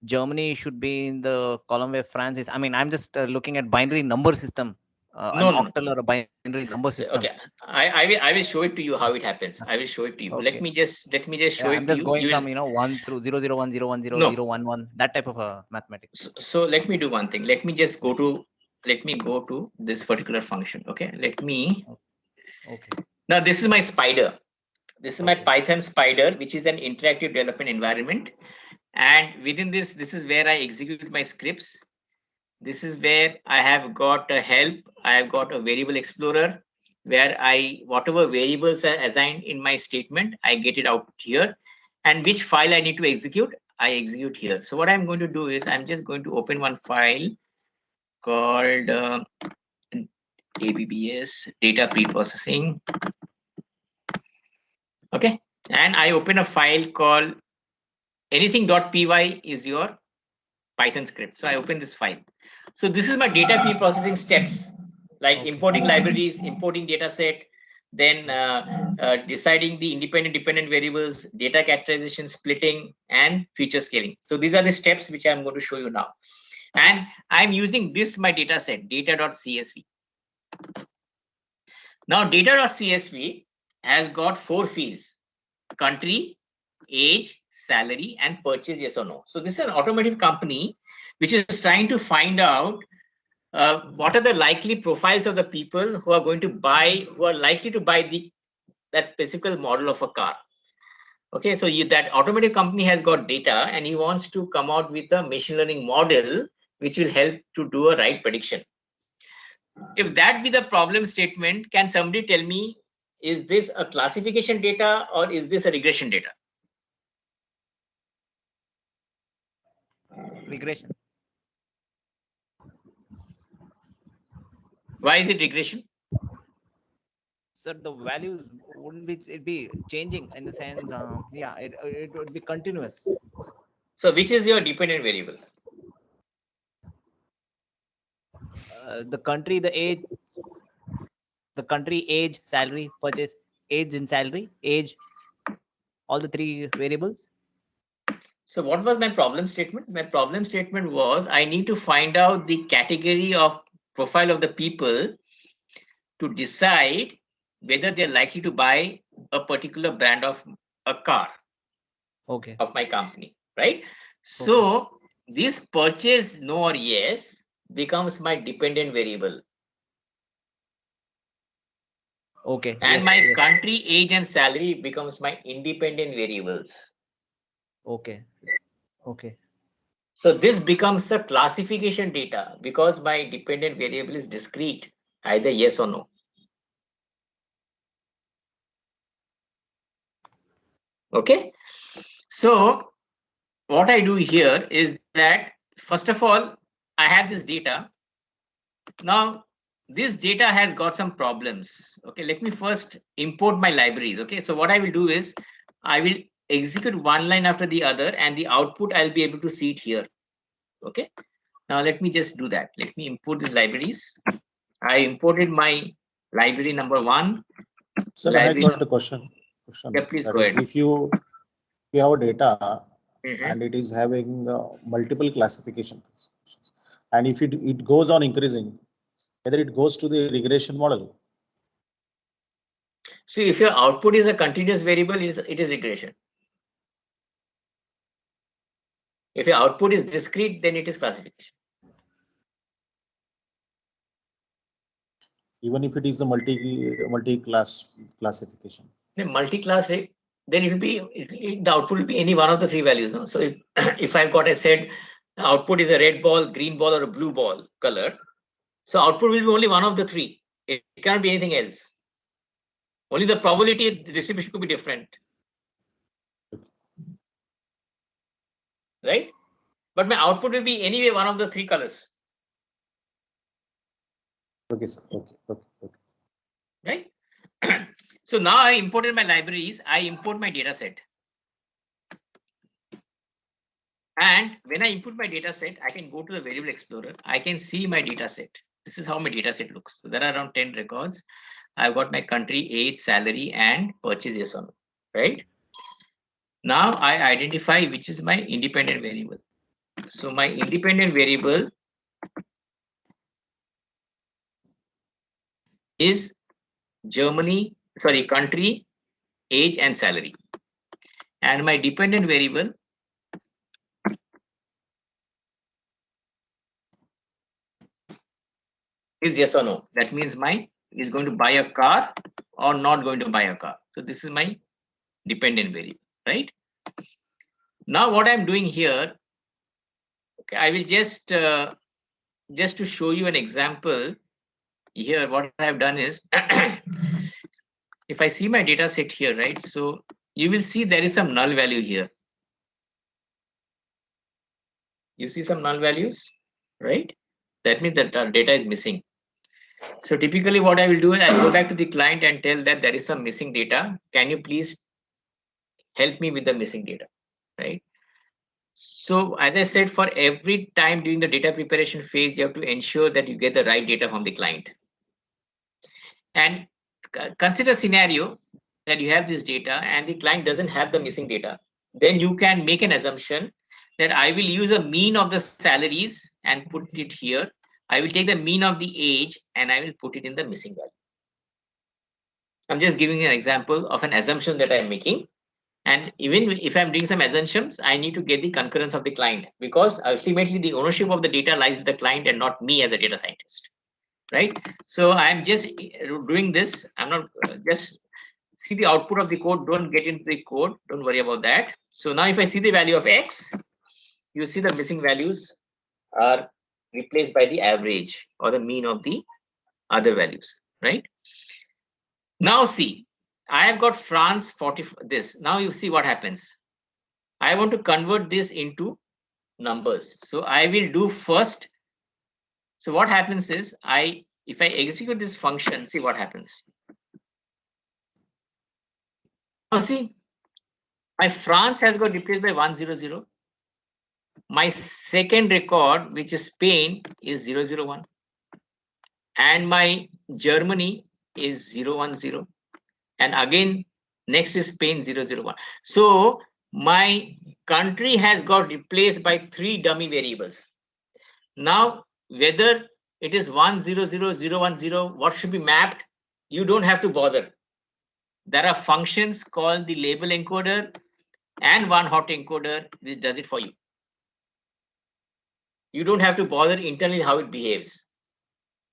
Germany should be in the column where France is. I mean, I'm just looking at binary number system, an No. octal or a binary number system. Okay, I will show it to you how it happens. I will show it to you. Okay. Let me just show it I'm to just you. going You from will, 1 through 001, 010, No. 011, that type of a mathematics. so let me do one thing. Let me go to this particular function. Okay, Okay. Now this is my spider. This is my Okay. Python spider, which is an interactive development environment. And within this is where I execute my scripts. This is where I have got a help. I have got a variable explorer where whatever variables are assigned in my statement, I get it out here. And which file I need to execute, I execute here. So what I'm going to do is I'm just going to open one file called ABBS, data preprocessing. Okay. And I open a file called anything.py is your Python script. So I open this file. So this is my data preprocessing steps, like importing libraries, importing data set, then deciding the independent dependent variables, data categorization, splitting, and feature scaling. So these are the steps which I'm going to show you now. And I'm using this my data set, data.csv. Now data.csv has got 4 fields: country, age, salary, and purchase, yes or no. So this is an automotive company which is trying to find out what are the likely profiles of the people who are likely to buy that specific model of a car. Okay, so that automotive company has got data and he wants to come out with a machine learning model which will help to do a right prediction. If that be the problem statement, can somebody tell me, is this a classification data or is this a regression data? Regression. Why is it regression? Sir, the values wouldn't be changing in the sense, it would be continuous. So which is your dependent variable? The country, age, salary, purchase, age and salary, age, all the 3 variables. So what was my problem statement? My problem statement was I need to find out the category of profile of the people to decide whether they're likely to buy a particular brand of a car. Okay. Of my company, right? So this purchase no or yes becomes my dependent variable. Okay. And my country, age, and salary becomes my independent variables. Okay. So this becomes a classification data because my dependent variable is discrete, either yes or no. Okay. So what I do here is that, first of all, I have this data. Now, this data has got some problems. Okay, let me first import my libraries. Okay, so what I will do is I will execute one line after the other and the output I'll be able to see it here. Okay, now let me just do that. Let me import these libraries. I imported my library number 1. Sir, I got a question. Yeah, please That go is, ahead. if you have a data Mhm. and it is having multiple classifications, and if it goes on increasing, whether it goes to the regression model. See, if your output is a continuous variable, it is regression. If your output is discrete, then it is classification. Even if it is a multi-class classification. The multi-class, then it will be the output will be any one of the 3 values. No? So if if I've got, I said, output is a red ball, green ball, or a blue ball color, so output will be only one of the 3. It can't be anything else. Only the probability distribution could be different, right? But my output will be anyway one of the 3 colors. Okay, sir. Okay. Right? So now I imported my libraries, I import my data set. And when I input my data set, I can go to the variable explorer. I can see my data set. This is how my data set looks. So there are around 10 records. I've got my country, age, salary, and purchase, yes or no, right? Now I identify which is my independent variable. So my independent variable is Germany, sorry, country, age, and salary. And my dependent variable is yes or no. That means my is going to buy a car or not going to buy a car. So this is my dependent variable, right? Now what I'm doing here, okay, I will just to show you an example here, what I've done is if I see my data set here, right? So you will see there is some null value here. You see some null values, right? That means that our data is missing. So typically what I will do is I'll go back to the client and tell that there is some missing data. Can you please help me with the missing data, right? So as I said, for every time during the data preparation phase, you have to ensure that you get the right data from the client. And consider a scenario that you have this data and the client doesn't have the missing data. Then you can make an assumption that I will use a mean of the salaries and put it here. I will take the mean of the age and I will put it in the missing value. I'm just giving an example of an assumption that I'm making. And even if I'm doing some assumptions, I need to get the concurrence of the client, because ultimately the ownership of the data lies with the client and not me as a data scientist, right? So I'm just doing this. I'm not just see the output of the code. Don't get into the code. Don't worry about that. So now if I see the value of X, you see the missing values are replaced by the average or the mean of the other values, right? Now see, I have got France 40, this. Now you see what happens. I want to convert this into numbers. So I will do first. So what happens is if I execute this function, see what happens. Now see, my France has got replaced by 100. My second record, which is Spain, is 001. And my Germany is 010. And again, next is Spain 001. So my country has got replaced by 3 dummy variables. Now, whether it is 100010, what should be mapped, you don't have to bother. There are functions called the label encoder and one hot encoder which does it for you. You don't have to bother internally how it behaves.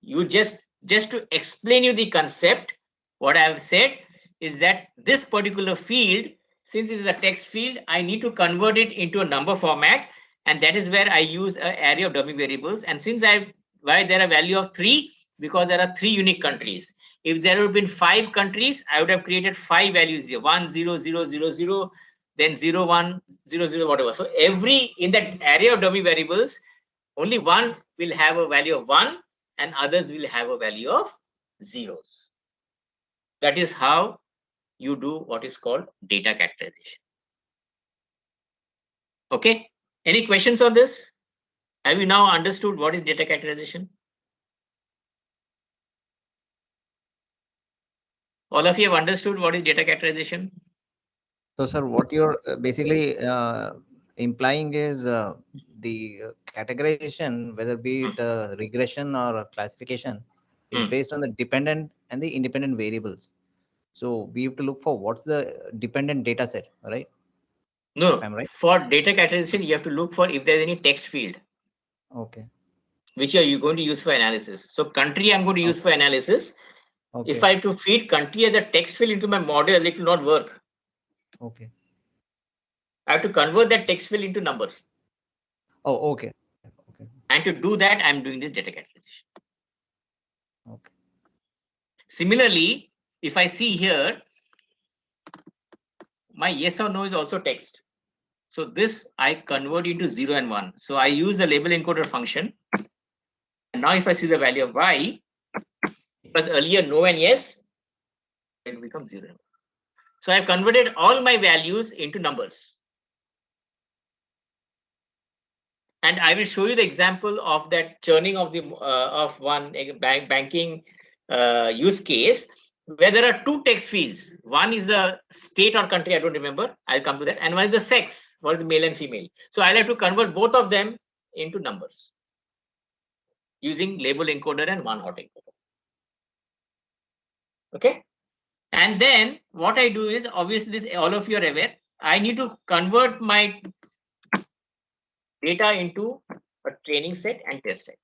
You just to explain you the concept, what I have said is that this particular field, since it is a text field, I need to convert it into a number format, and that is where I use an array of dummy variables. And since why there are value of 3, because there are 3 unique countries. If there would have been 5 countries, I would have created 5 values here, 1 0 0 0 0, then 0 1 0 0 whatever. So every in that array of dummy variables, only one will have a value of 1 and others will have a value of zeros. That is how you do what is called data characterization. Okay, any questions on this? Have you now understood what is data characterization? All of you have understood what is data categorization? So, sir, what you're basically implying is the categorization, whether be it regression or classification, is based on the dependent and the independent variables. So we have to look for what's the dependent data set, right? No, I'm right. for data categorization, you have to look for if there's any text field. Okay. Which are you going to use for analysis? So country I'm going to use for analysis. Okay. If I have to feed country as a text field into my model, it will not work. Okay. I have to convert that text field into numbers. Oh, okay. Okay. And to do that, I'm doing this data categorization. Okay. Similarly, if I see here, my yes or no is also text. So this I convert into 0 and 1. So I use the label encoder function. And now if I see the value of y, because earlier no and yes, it will become 0 and 1. So I've converted all my values into numbers. And I will show you the example of that churning of the of one banking use case where there are two text fields. One is a state or country, I don't remember. I'll come to that. And one is the sex, what is male and female. So I'll have to convert both of them into numbers using label encoder and one hot encoder. Okay. And then what I do is, obviously, this all of you are aware, I need to convert my data into a training set and test set.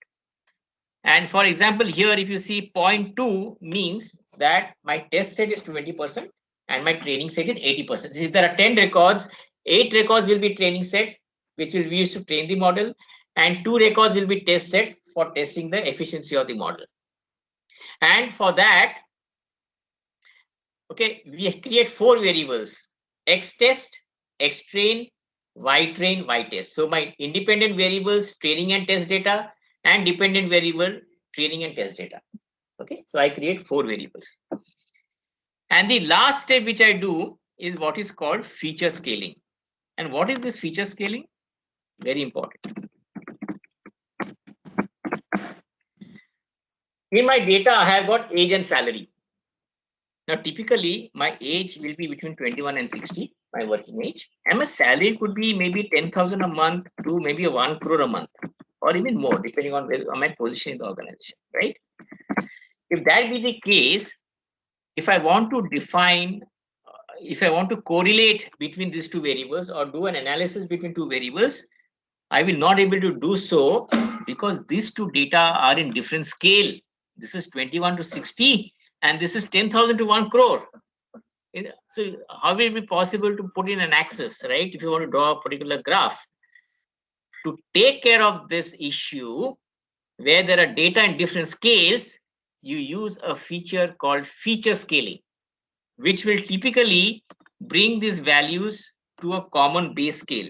And for example, here, if you see 0.2 means that my test set is 20% and my training set is 80%. If there are 10 records, 8 records will be training set, which will be used to train the model, and 2 records will be test set for testing the efficiency of the model. And for that, okay, we create 4 variables: X test, X train, Y train, Y test. So my independent variables, training and test data, and dependent variable, training and test data. Okay, so I create 4 variables. And the last step which I do is what is called feature scaling. And what is this feature scaling? Very important. In my data, I have got age and salary. Now, typically, my age will be between 21 and 60, my working age. And my salary could be maybe 10,000 a month to maybe 1 crore a month, or even more, depending on where my position in the organization, right? If that be the case, if I want to define, if I want to correlate between these two variables or do an analysis between two variables, I will not be able to do so because these two data are in different scale. This is 21 to 60 and this is 10,000 to 1 crore. So how will it be possible to put in an axis, right? If you want to draw a particular graph. To take care of this issue, where there are data in different scales, you use a feature called feature scaling, which will typically bring these values to a common base scale,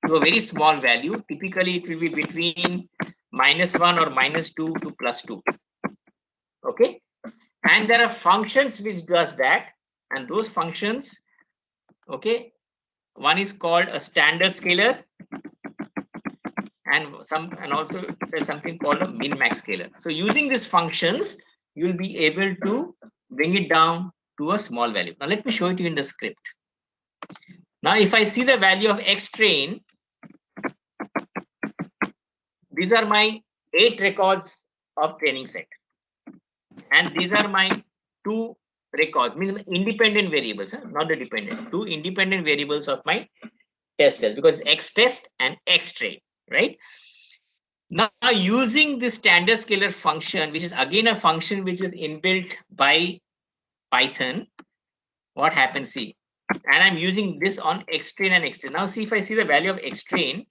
to a very small value. Typically, it will be between -1 or -2 to +2. Okay. And there are functions which does that. And those functions, okay, one is called a standard scaler. And also there's something called a min-max scaler. So using these functions, you'll be able to bring it down to a small value. Now let me show it to you in the script. Now if I see the value of X train, these are my 8 records of training set. And these are my 2 records, means independent variables, not the dependent, 2 independent variables of my test cell, because X test and X train, right? Now using this standard scalar function, which is again a function which is inbuilt by Python, what happens, see, and I'm using this on X train and X train. Now see if I see the value of X train,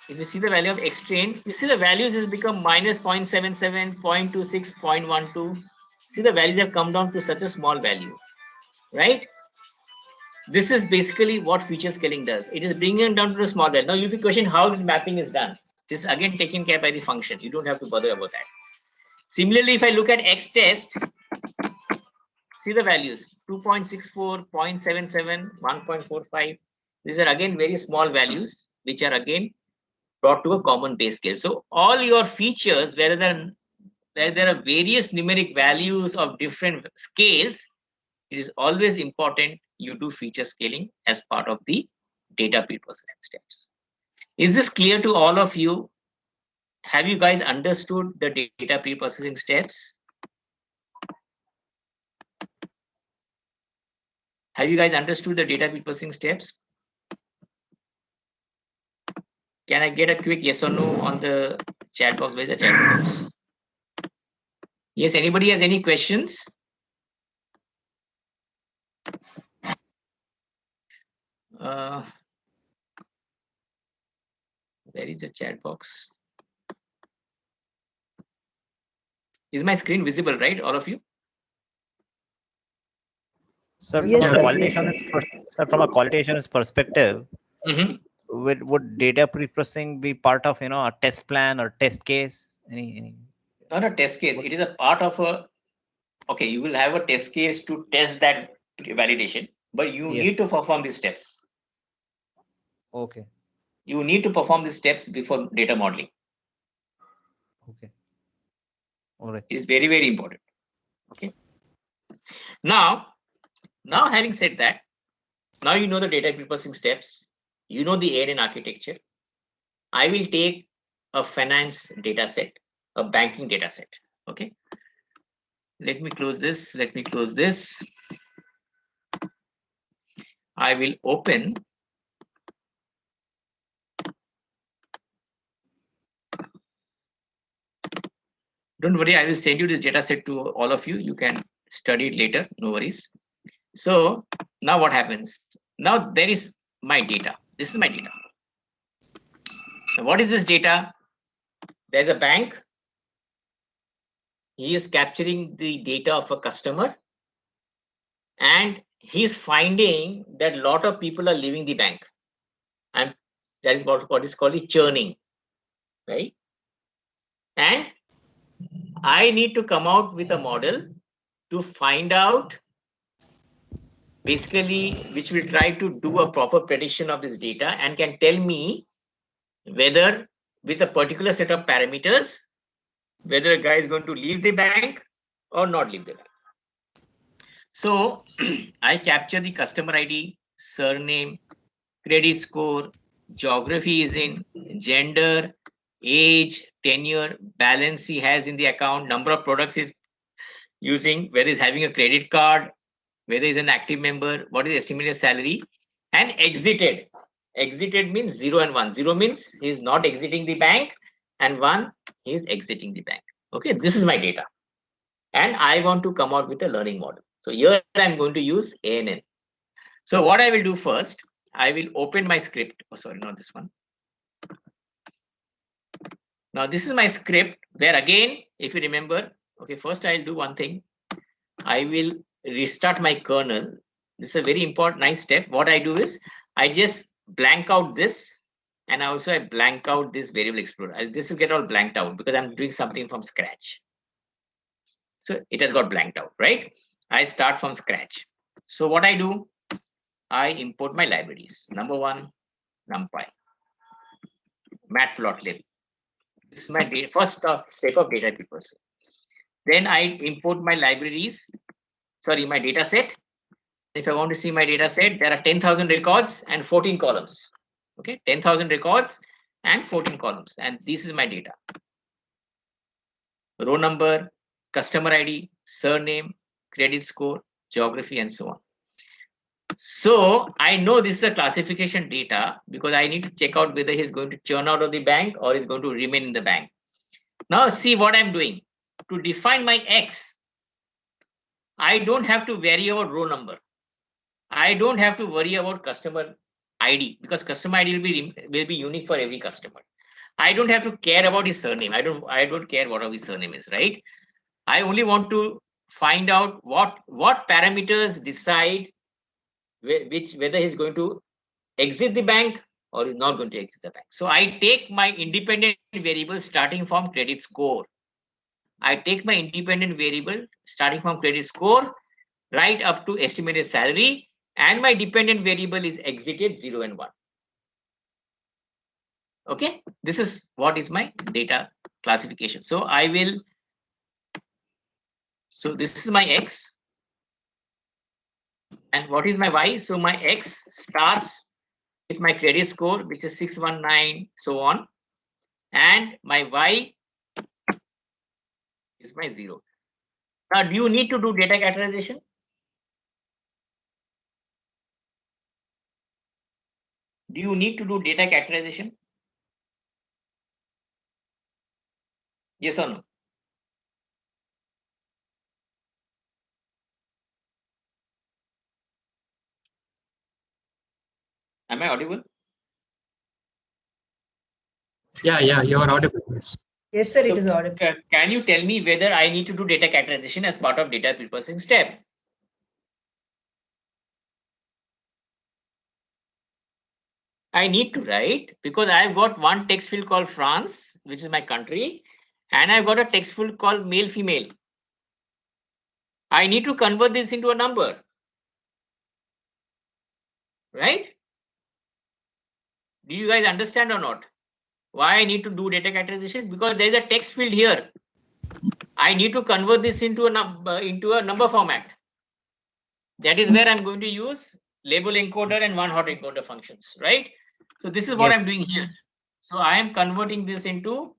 if you see the value of X train, you see the values has become -0.77, 0.26, 0.12. See the values have come down to such a small value, right? This is basically what feature scaling does. It is bringing down to a small value. Now you'll be questioning how this mapping is done. This is again taken care by the function. You don't have to bother about that. Similarly, if I look at X test, see the values 2.64, 0.77, 1.45. These are again very small values, which are again brought to a common base scale. So all your features, where there are various numeric values of different scales, it is always important you do feature scaling as part of the data pre-processing steps. Is this clear to all of you? Have you guys understood the data pre-processing steps? Have you guys understood the data pre-processing steps? Can I get a quick yes or no on the chat box? Where's the chat box? Yes, anybody has any questions? Where is the chat box? Is my screen visible, right, all of you? Sir, Yes, from sir. a qualificationist perspective, would data pre-processing be part of a test plan or test case? Any? Not a test case. It is a part of a. Okay, you will have a test case to test that validation, but you Yes. need to perform these steps. Okay. You need to perform these steps before data modeling. Okay. All right. It is very, very important. Okay. Now having said that, now you know the data pre-processing steps. You know the ANN architecture. I will take a finance data set, a banking data set. Okay. Let me close this. Let me close this. I will open. Don't worry, I will send you this data set to all of you. You can study it later, no worries. So now what happens? Now there is my data. This is my data. Now what is this data? There's a bank. He is capturing the data of a customer, and he's finding that a lot of people are leaving the bank. And that is what is called the churning, right? And I need to come out with a model to find out, basically, which will try to do a proper prediction of this data and can tell me whether, with a particular set of parameters, whether a guy is going to leave the bank or not leave the bank. So I capture the customer ID, surname, credit score, geography is in, gender, age, tenure, balance he has in the account, number of products he's using, whether he's having a credit card, whether he's an active member, what is estimated salary, and exited. Exited means 0 and 1. 0 means he's not exiting the bank, and 1 he's exiting the bank. Okay, this is my data. And I want to come out with a learning model. So here I'm going to use ANN. So what I will do first, I will open my script. Oh, sorry, not this one. Now this is my script where, again, if you remember, okay, first I'll do one thing. I will restart my kernel. This is a very important, nice step. What I do is I just blank out this, and also I blank out this variable explorer. This will get all blanked out because I'm doing something from scratch. So it has got blanked out, right? I start from scratch. So what I do, I import my libraries. Number 1, NumPy, Matplotlib. This is my first step of data pre-processing. Then I import my libraries, my data set. If I want to see my data set, there are 10,000 records and 14 columns. Okay, 10,000 records and 14 columns. And this is my data. Row number, customer ID, surname, credit score, geography, and so on. So I know this is a classification data because I need to check out whether he's going to churn out of the bank or is going to remain in the bank. Now see what I'm doing. To define my X, I don't have to vary about row number. I don't have to worry about customer ID because customer ID will be unique for every customer. I don't have to care about his surname. I don't care what his surname is, right? I only want to find out what parameters decide whether he's going to exit the bank or is not going to exit the bank. So I take my independent variable starting from credit score. I take my independent variable starting from credit score right up to estimated salary, and my dependent variable is exited 0 and 1. Okay, this is what is my data classification. So I will, so this is my X. And what is my Y? So my X starts with my credit score, which is 619, so on. And my Y is my 0. Now, do you need to do data categorization? Do you need to do data categorization? Yes or no? Am I audible? Yeah, you are audible. Yes. Yes, sir, it So, is audible. Can you tell me whether I need to do data categorization as part of data preprocessing step? I need to, right? Because I've got one text field called France, which is my country, and I've got a text field called male, female. I need to convert this into a number, right? Do you guys understand or not? Why I need to do data categorization? Because there is a text field here. I need to convert this into a number format. That is where I'm going to use label encoder and one hot encoder functions, right? So this is what Yes. I'm doing here. So I am converting this into,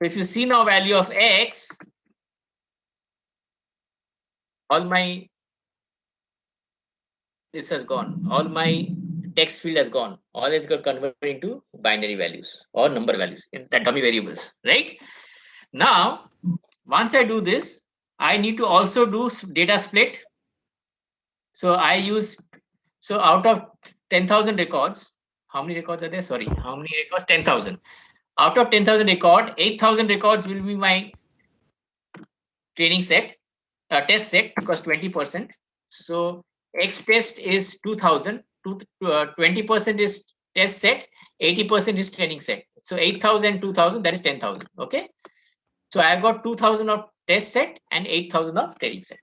if you see now value of X, all my, this has gone, all my text field has gone, all it's got converted into binary values or number values in the dummy variables, right? Now, once I do this, I need to also do data split. So I use, so out of 10,000 records, how many records are there? Sorry, how many records? 10,000. Out of 10,000 record, 8,000 records will be my training set, test set, because 20%. So X test is 2,000, 20% is test set, 80% is training set. So 8,000, 2,000, that is 10,000. Okay. So I've got 2,000 of test set and 8,000 of training set.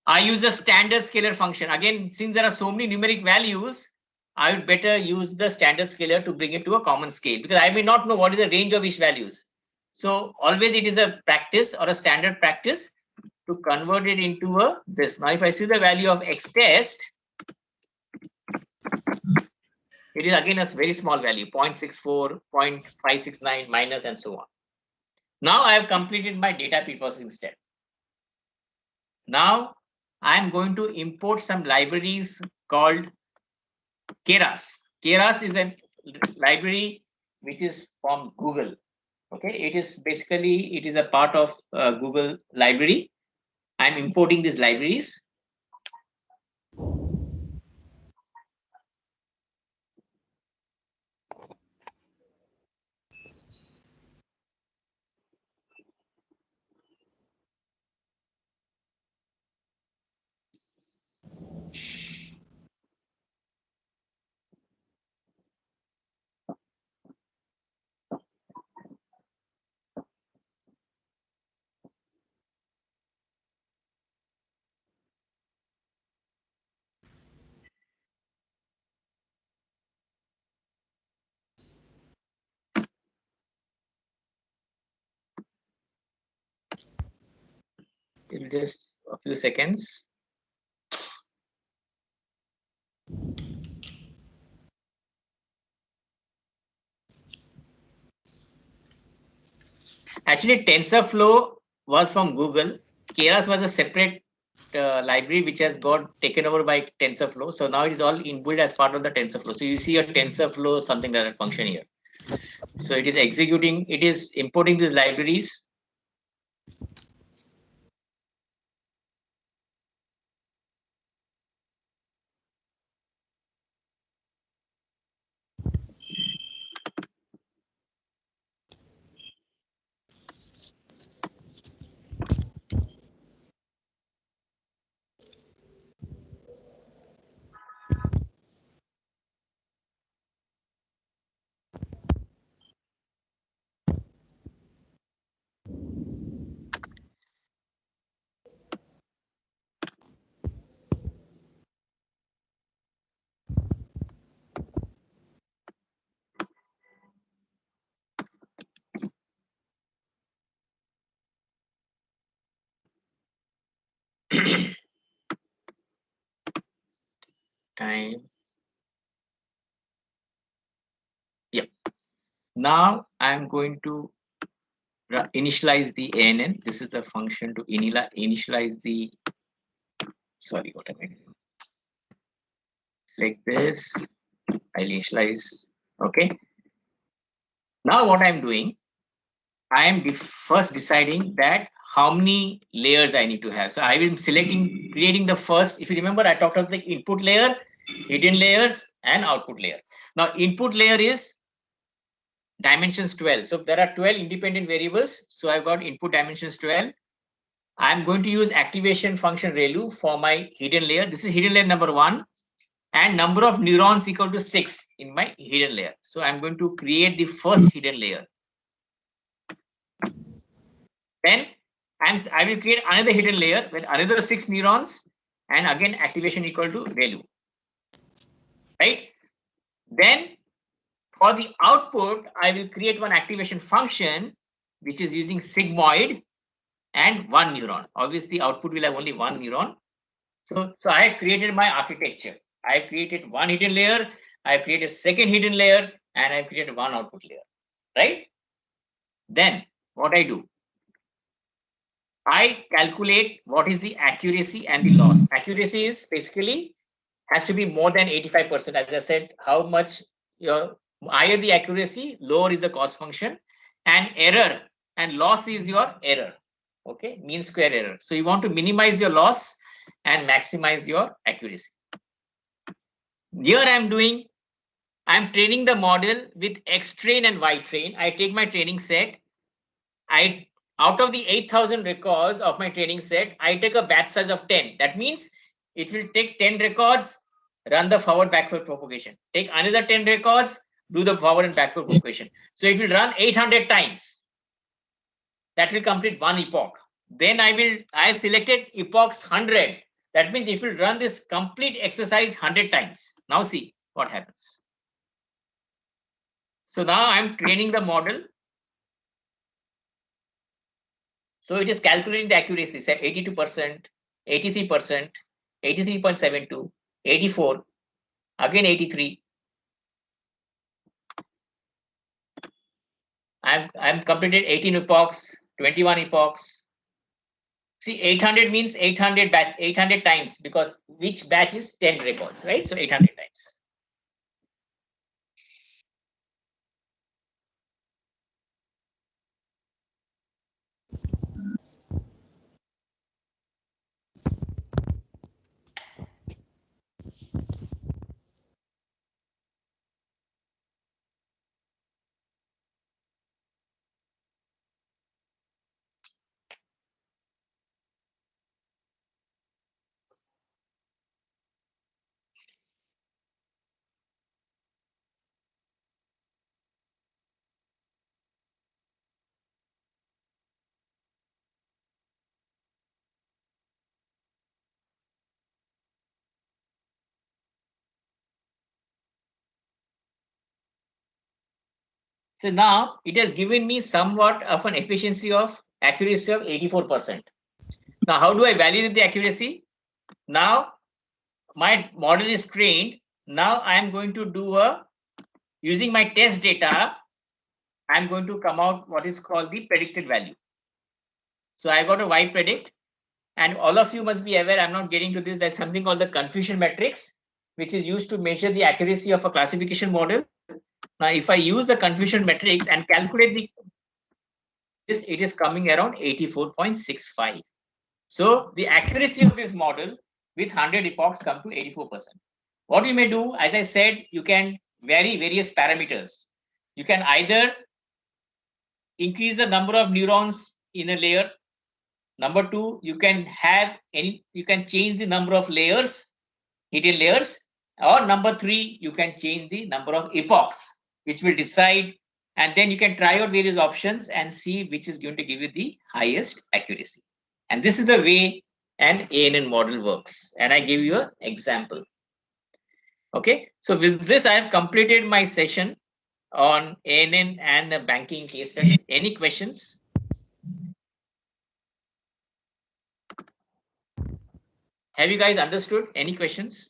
I use a standard scalar function. Again, since there are so many numeric values, I would better use the standard scalar to bring it to a common scale, because I may not know what is the range of each values. So always it is a practice or a standard practice to convert it into a this. Now, if I see the value of X test, it is again a very small value, 0.64, 0.569 minus, and so on. Now I have completed my data preprocessing step. Now I'm going to import some libraries called Keras. Keras is a library which is from Google. Okay, it is basically, it is a part of Google library. I'm importing these libraries. In just a few seconds. Actually, TensorFlow was from Google. Keras was a separate library which has got taken over by TensorFlow. So now it is all inbuilt as part of the TensorFlow. So you see a TensorFlow something like that function here. So it is executing, it is importing these libraries. time. Yeah. Now I'm going to initialize the ANN. This is the function to initialize the, sorry, what am I doing? Select this, I'll initialize, okay. Now what I'm doing, I am first deciding that how many layers I need to have. So I will be creating the first, if you remember, I talked about the input layer, hidden layers, and output layer. Now input layer is dimensions 12. So there are 12 independent variables. So I've got input dimensions 12. I'm going to use activation function ReLU for my hidden layer. This is hidden layer number 1, and number of neurons equal to 6 in my hidden layer. So I'm going to create the first hidden layer. Then I will create another hidden layer with another 6 neurons, and again activation equal to ReLU. Right? Then for the output, I will create one activation function which is using sigmoid and 1 neuron. Obviously, output will have only 1 neuron. So I have created my architecture. I have created one hidden layer, I have created a second hidden layer, and I have created one output layer. Right? Then what I do, I calculate what is the accuracy and the loss. Accuracy is basically has to be more than 85%. As I said, how much your higher the accuracy, lower is the cost function, and error and loss is your error. Okay, mean square error. So you want to minimize your loss and maximize your accuracy. Here I'm training the model with X train and Y train. I take my training set. Out of the 8,000 records of my training set, I take a batch size of 10. That means it will take 10 records, run the forward backward propagation. Take another 10 records, do the forward and backward propagation. So it will run 800 times. That will complete one epoch. Then I have selected epochs 100. That means it will run this complete exercise 100 times. Now see what happens. So now I'm training the model. So it is calculating the accuracy, say 82%, 83%, 83.72, 84, again 83. I'm completed 18 epochs, 21 epochs. See, 800 means 800 times, because each batch is 10 records, right? So 800 times. So now it has given me somewhat of an efficiency of accuracy of 84%. Now, how do I validate the accuracy? Now, my model is trained. Now I am going to do using my test data, I'm going to come out what is called the predicted value. So I got a Y predict, and all of you must be aware, I'm not getting to this, there's something called the confusion matrix, which is used to measure the accuracy of a classification model. Now, if I use the confusion matrix and calculate it is coming around 84.65. So the accuracy of this model with 100 epochs come to 84%. What you may do, as I said, you can vary various parameters. You can either increase the number of neurons in a layer. Number two, you can change the number of layers, hidden layers, or number three, you can change the number of epochs, which will decide, and then you can try out various options and see which is going to give you the highest accuracy. And this is the way an ANN model works. And I give you an example. Okay, so with this, I have completed my session on ANN and the banking case study. Any questions? Have you guys understood? Any questions?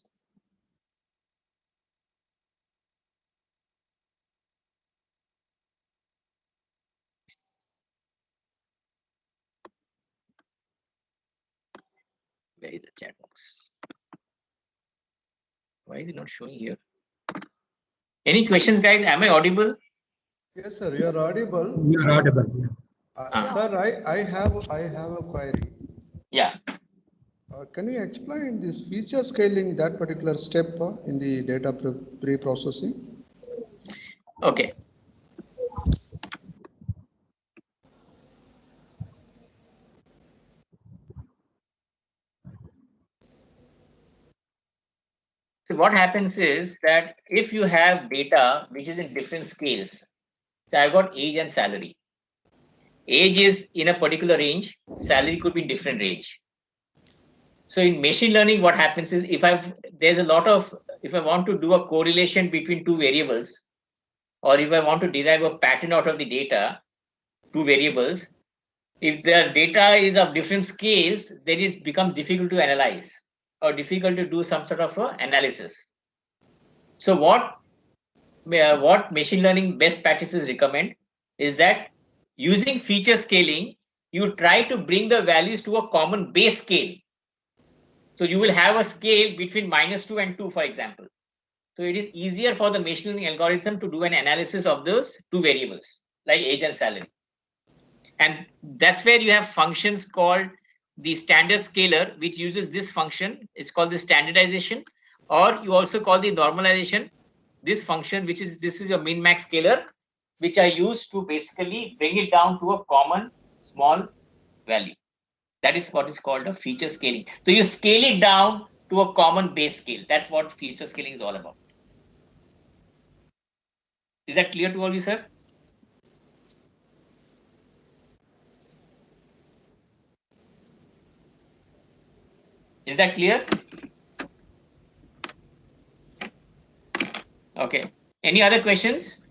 Where is the chat box? Why is it not showing here? Any questions, guys? Am I audible? Yes, sir, you are audible. You are audible. Sir, I have a query. Yeah. Can you explain this feature scaling, that particular step in the data pre-processing? Okay. So what happens is that if you have data which is in different scales, so I've got age and salary. Age is in a particular range, salary could be in different range. So in machine learning, what happens is if I want to do a correlation between two variables, or if I want to derive a pattern out of the data, two variables, if the data is of different scales, then it becomes difficult to analyze or difficult to do some sort of analysis. So what machine learning best practices recommend is that using feature scaling, you try to bring the values to a common base scale. So you will have a scale between -2 and 2, for example. So it is easier for the machine learning algorithm to do an analysis of those two variables, like age and salary. And that's where you have functions called the standard scaler, which uses this function. It's called the standardization, or you also call the normalization. This function, this is your min-max scaler, which I use to basically bring it down to a common small value. That is what is called a feature scaling. So you scale it down to a common base scale. That's what feature scaling is all about. Is that clear to all you, sir? Is that clear? Okay. Any other questions?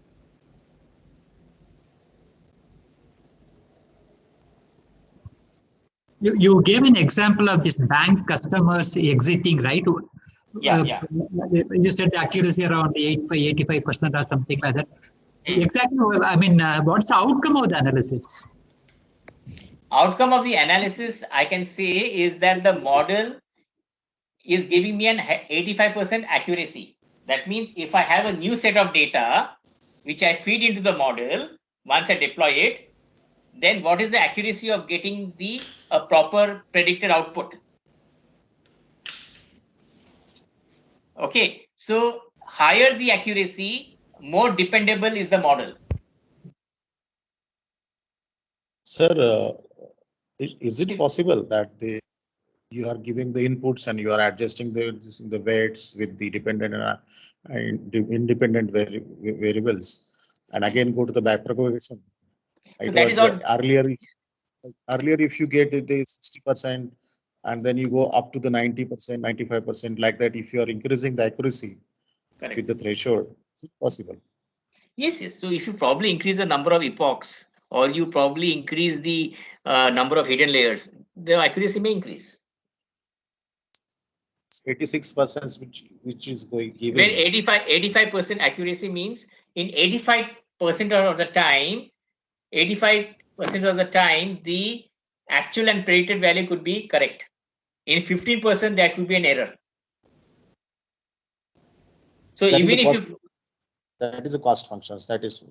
You gave an example of this bank customers exiting, right? Yeah. You said the accuracy around 85% or something like that. Exactly. I mean, what's the outcome of the analysis? Outcome of the analysis, I can say, is that the model is giving me an 85% accuracy. That means if I have a new set of data, which I feed into the model, once I deploy it, then what is the accuracy of getting the proper predicted output? Okay, so higher the accuracy, more dependable is the model. Sir, is it possible that you are giving the inputs and you are adjusting the weights with the dependent and independent variables, and again go to the backpropagation? It that was is all. Earlier, if you get the 60% and then you go up to the 90%, 95%, like that, if you are increasing the accuracy with the threshold, is it possible? Yes. So if you probably increase the number of epochs, or you probably increase the number of hidden layers, the accuracy may increase. 86%, which is going giving. Where 85% accuracy means in 85% of the time, 85% of the time, the actual and predicted value could be correct. In 15%, there could be an error. So that even if you that is a cost function. That is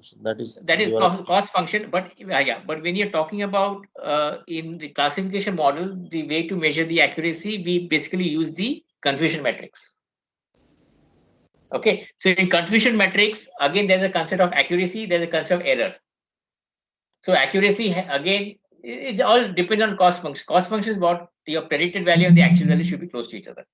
cost function. But but when you're talking about in the classification model, the way to measure the accuracy, we basically use the confusion matrix. Okay, so in confusion matrix, again, there's a concept of accuracy, there's a concept of error. So accuracy, again, it's all depends on cost function. Cost function is what your predicted value and the actual value should be close to each other.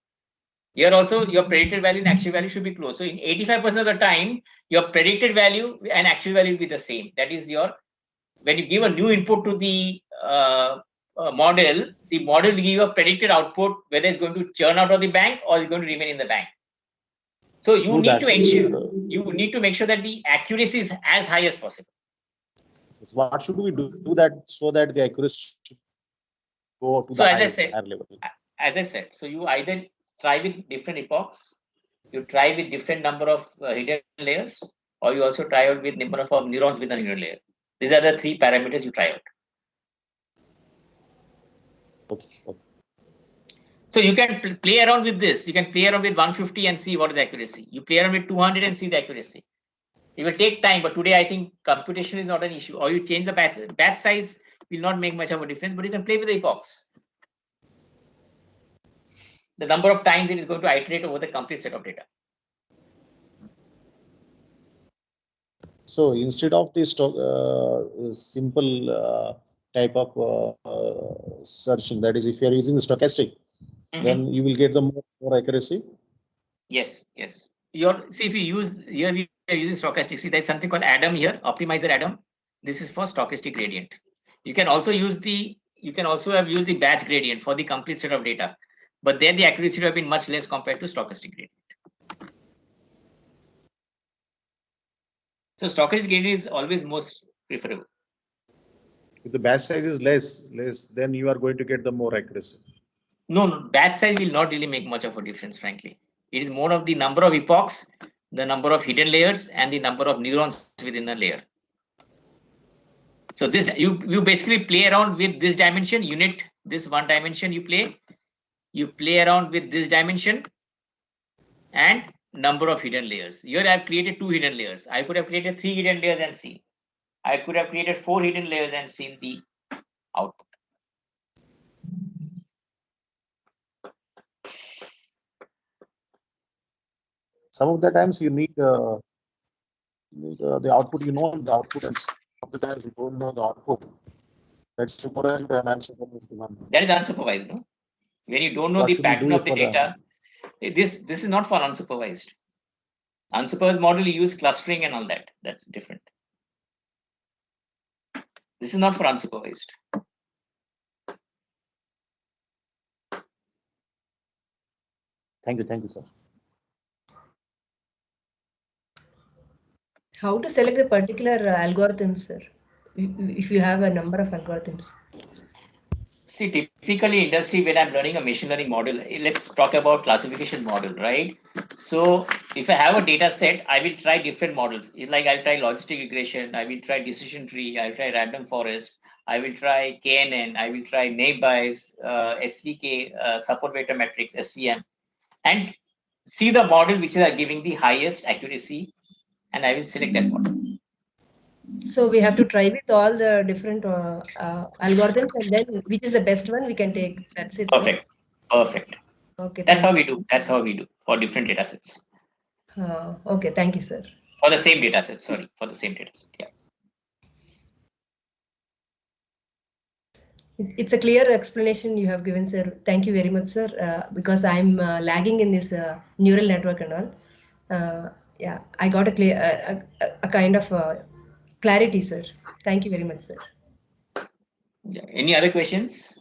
Here also, your predicted value and actual value should be close. So in 85% of the time, your predicted value and actual value will be the same. That is when you give a new input to the model, the model will give you a predicted output, whether it's going to churn out of the bank or it's going to remain in the bank. So you need to ensure, you need to make sure that the accuracy is as high as possible. What should we do that so that the accuracy should go to the higher level? As I said, so you either try with different epochs, you try with different number of hidden layers, or you also try out with number of neurons with a hidden layer. These are the three parameters you try out. Okay. So you can play around with this. You can play around with 150 and see what is the accuracy. You play around with 200 and see the accuracy. It will take time, but today I think computation is not an issue. Or you change the batch size will not make much of a difference, but you can play with the epochs. The number of times it is going to iterate over the complete set of data. So instead of this simple type of searching, that is, if you are using the stochastic, then you will get the more accuracy. Yes, yes. See, if you use here, we are using stochastic. See, there's something called Adam here, optimizer Adam. This is for stochastic gradient. You can also use have used the batch gradient for the complete set of data, but there the accuracy would have been much less compared to stochastic gradient. So stochastic gradient is always most preferable. If the batch size is less, then you are going to get the more accuracy. No, batch size will not really make much of a difference, frankly. It is more of the number of epochs, the number of hidden layers, and the number of neurons within the layer. So this you basically play around with this dimension, unit, this one dimension you play around with this dimension and number of hidden layers. Here I have created 2 hidden layers. I could have created 3 hidden layers and seen. I could have created 4 hidden layers and seen the output. Some of the times you need the output, the output, and some of the times you don't know the output. That's supervised and unsupervised one. That is unsupervised, no? When you don't know the pattern of the data, this is not for unsupervised. Unsupervised model, you use clustering and all that. That's different. This is not for unsupervised. Thank you, sir. How to select a particular algorithm, sir? If you have a number of algorithms. See, typically industry, when I'm learning a machine learning model, let's talk about classification model, right? So if I have a data set, I will try different models. It's like I'll try logistic regression, I will try decision tree, I'll try random forest, I will try KNN, I will try naive Bayes, SVK, support vector matrix, SVM, and see the model which is giving the highest accuracy, and I will select that model. So we have to try with all the different algorithms, and then which is the best one we can take. That's it. Perfect. Sir? Perfect. Okay. That's how we do. That's how we do for different data sets. Okay. Thank you, sir. For the same data set. Sorry, for the same data set. Yeah. It's a clear explanation you have given, sir. Thank you very much, sir. Because I'm lagging in this neural network and all. Yeah, I got a clear, a kind of clarity, sir. Thank you very much, sir. Yeah. Any other questions?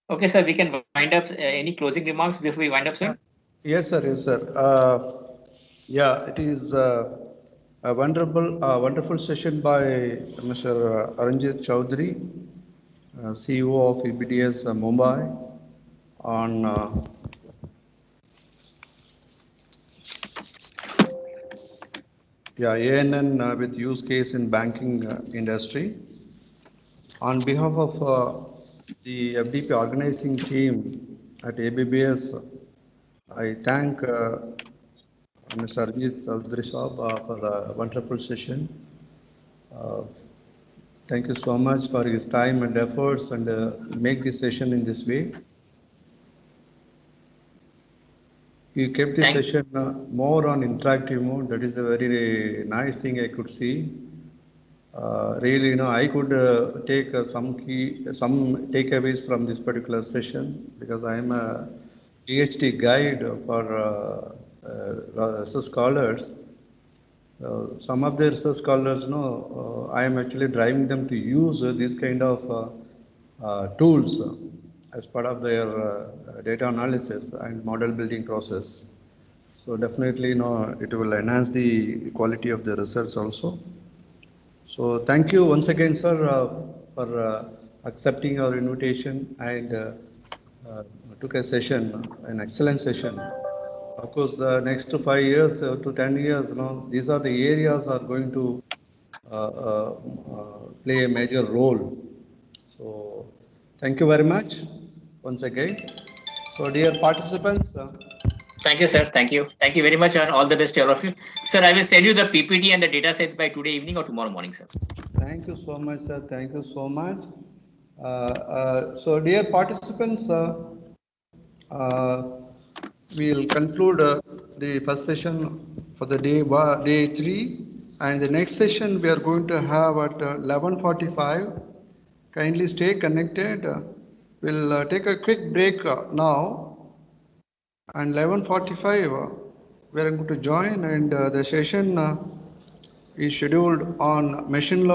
Okay, sir, we can wind up. Any closing remarks before we wind up, sir? Yes, sir. Yes, sir. Yeah, it is a wonderful session by Mr. Aranjit Chowdhury, CEO of EBDS Mumbai, on ANN with use case in banking industry. On behalf of the FDP organizing team at ABBS, I thank Mr. Aranjit Chowdhury for the wonderful session. Thank you so much for his time and efforts and make this session in this way. He kept the session more on interactive mode. That is a very nice thing I could see. Really, I could take some takeaways from this particular session, because I am a PhD guide for research scholars. Some of the research scholars, I am actually driving them to use these kind of tools as part of their data analysis and model building process. So definitely, it will enhance the quality of the research also. So thank you once again, sir, for accepting our invitation and took a session, an excellent session. Of course, the next 5 years to 10 years, these are the areas are going to play a major role. So thank you very much once again. So dear participants. Thank you, sir. Thank you. Thank you very much, and all the best to all of you. Sir, I will send you the PPT and the data sets by today evening or tomorrow morning, sir. Thank you so much, sir. Thank you so much. So dear participants, we'll conclude the first session for the day 3, and the next session we are going to have at 11:45. Kindly stay connected. We'll take a quick break now, and 11:45 we are going to join, and the session is scheduled on machine learning.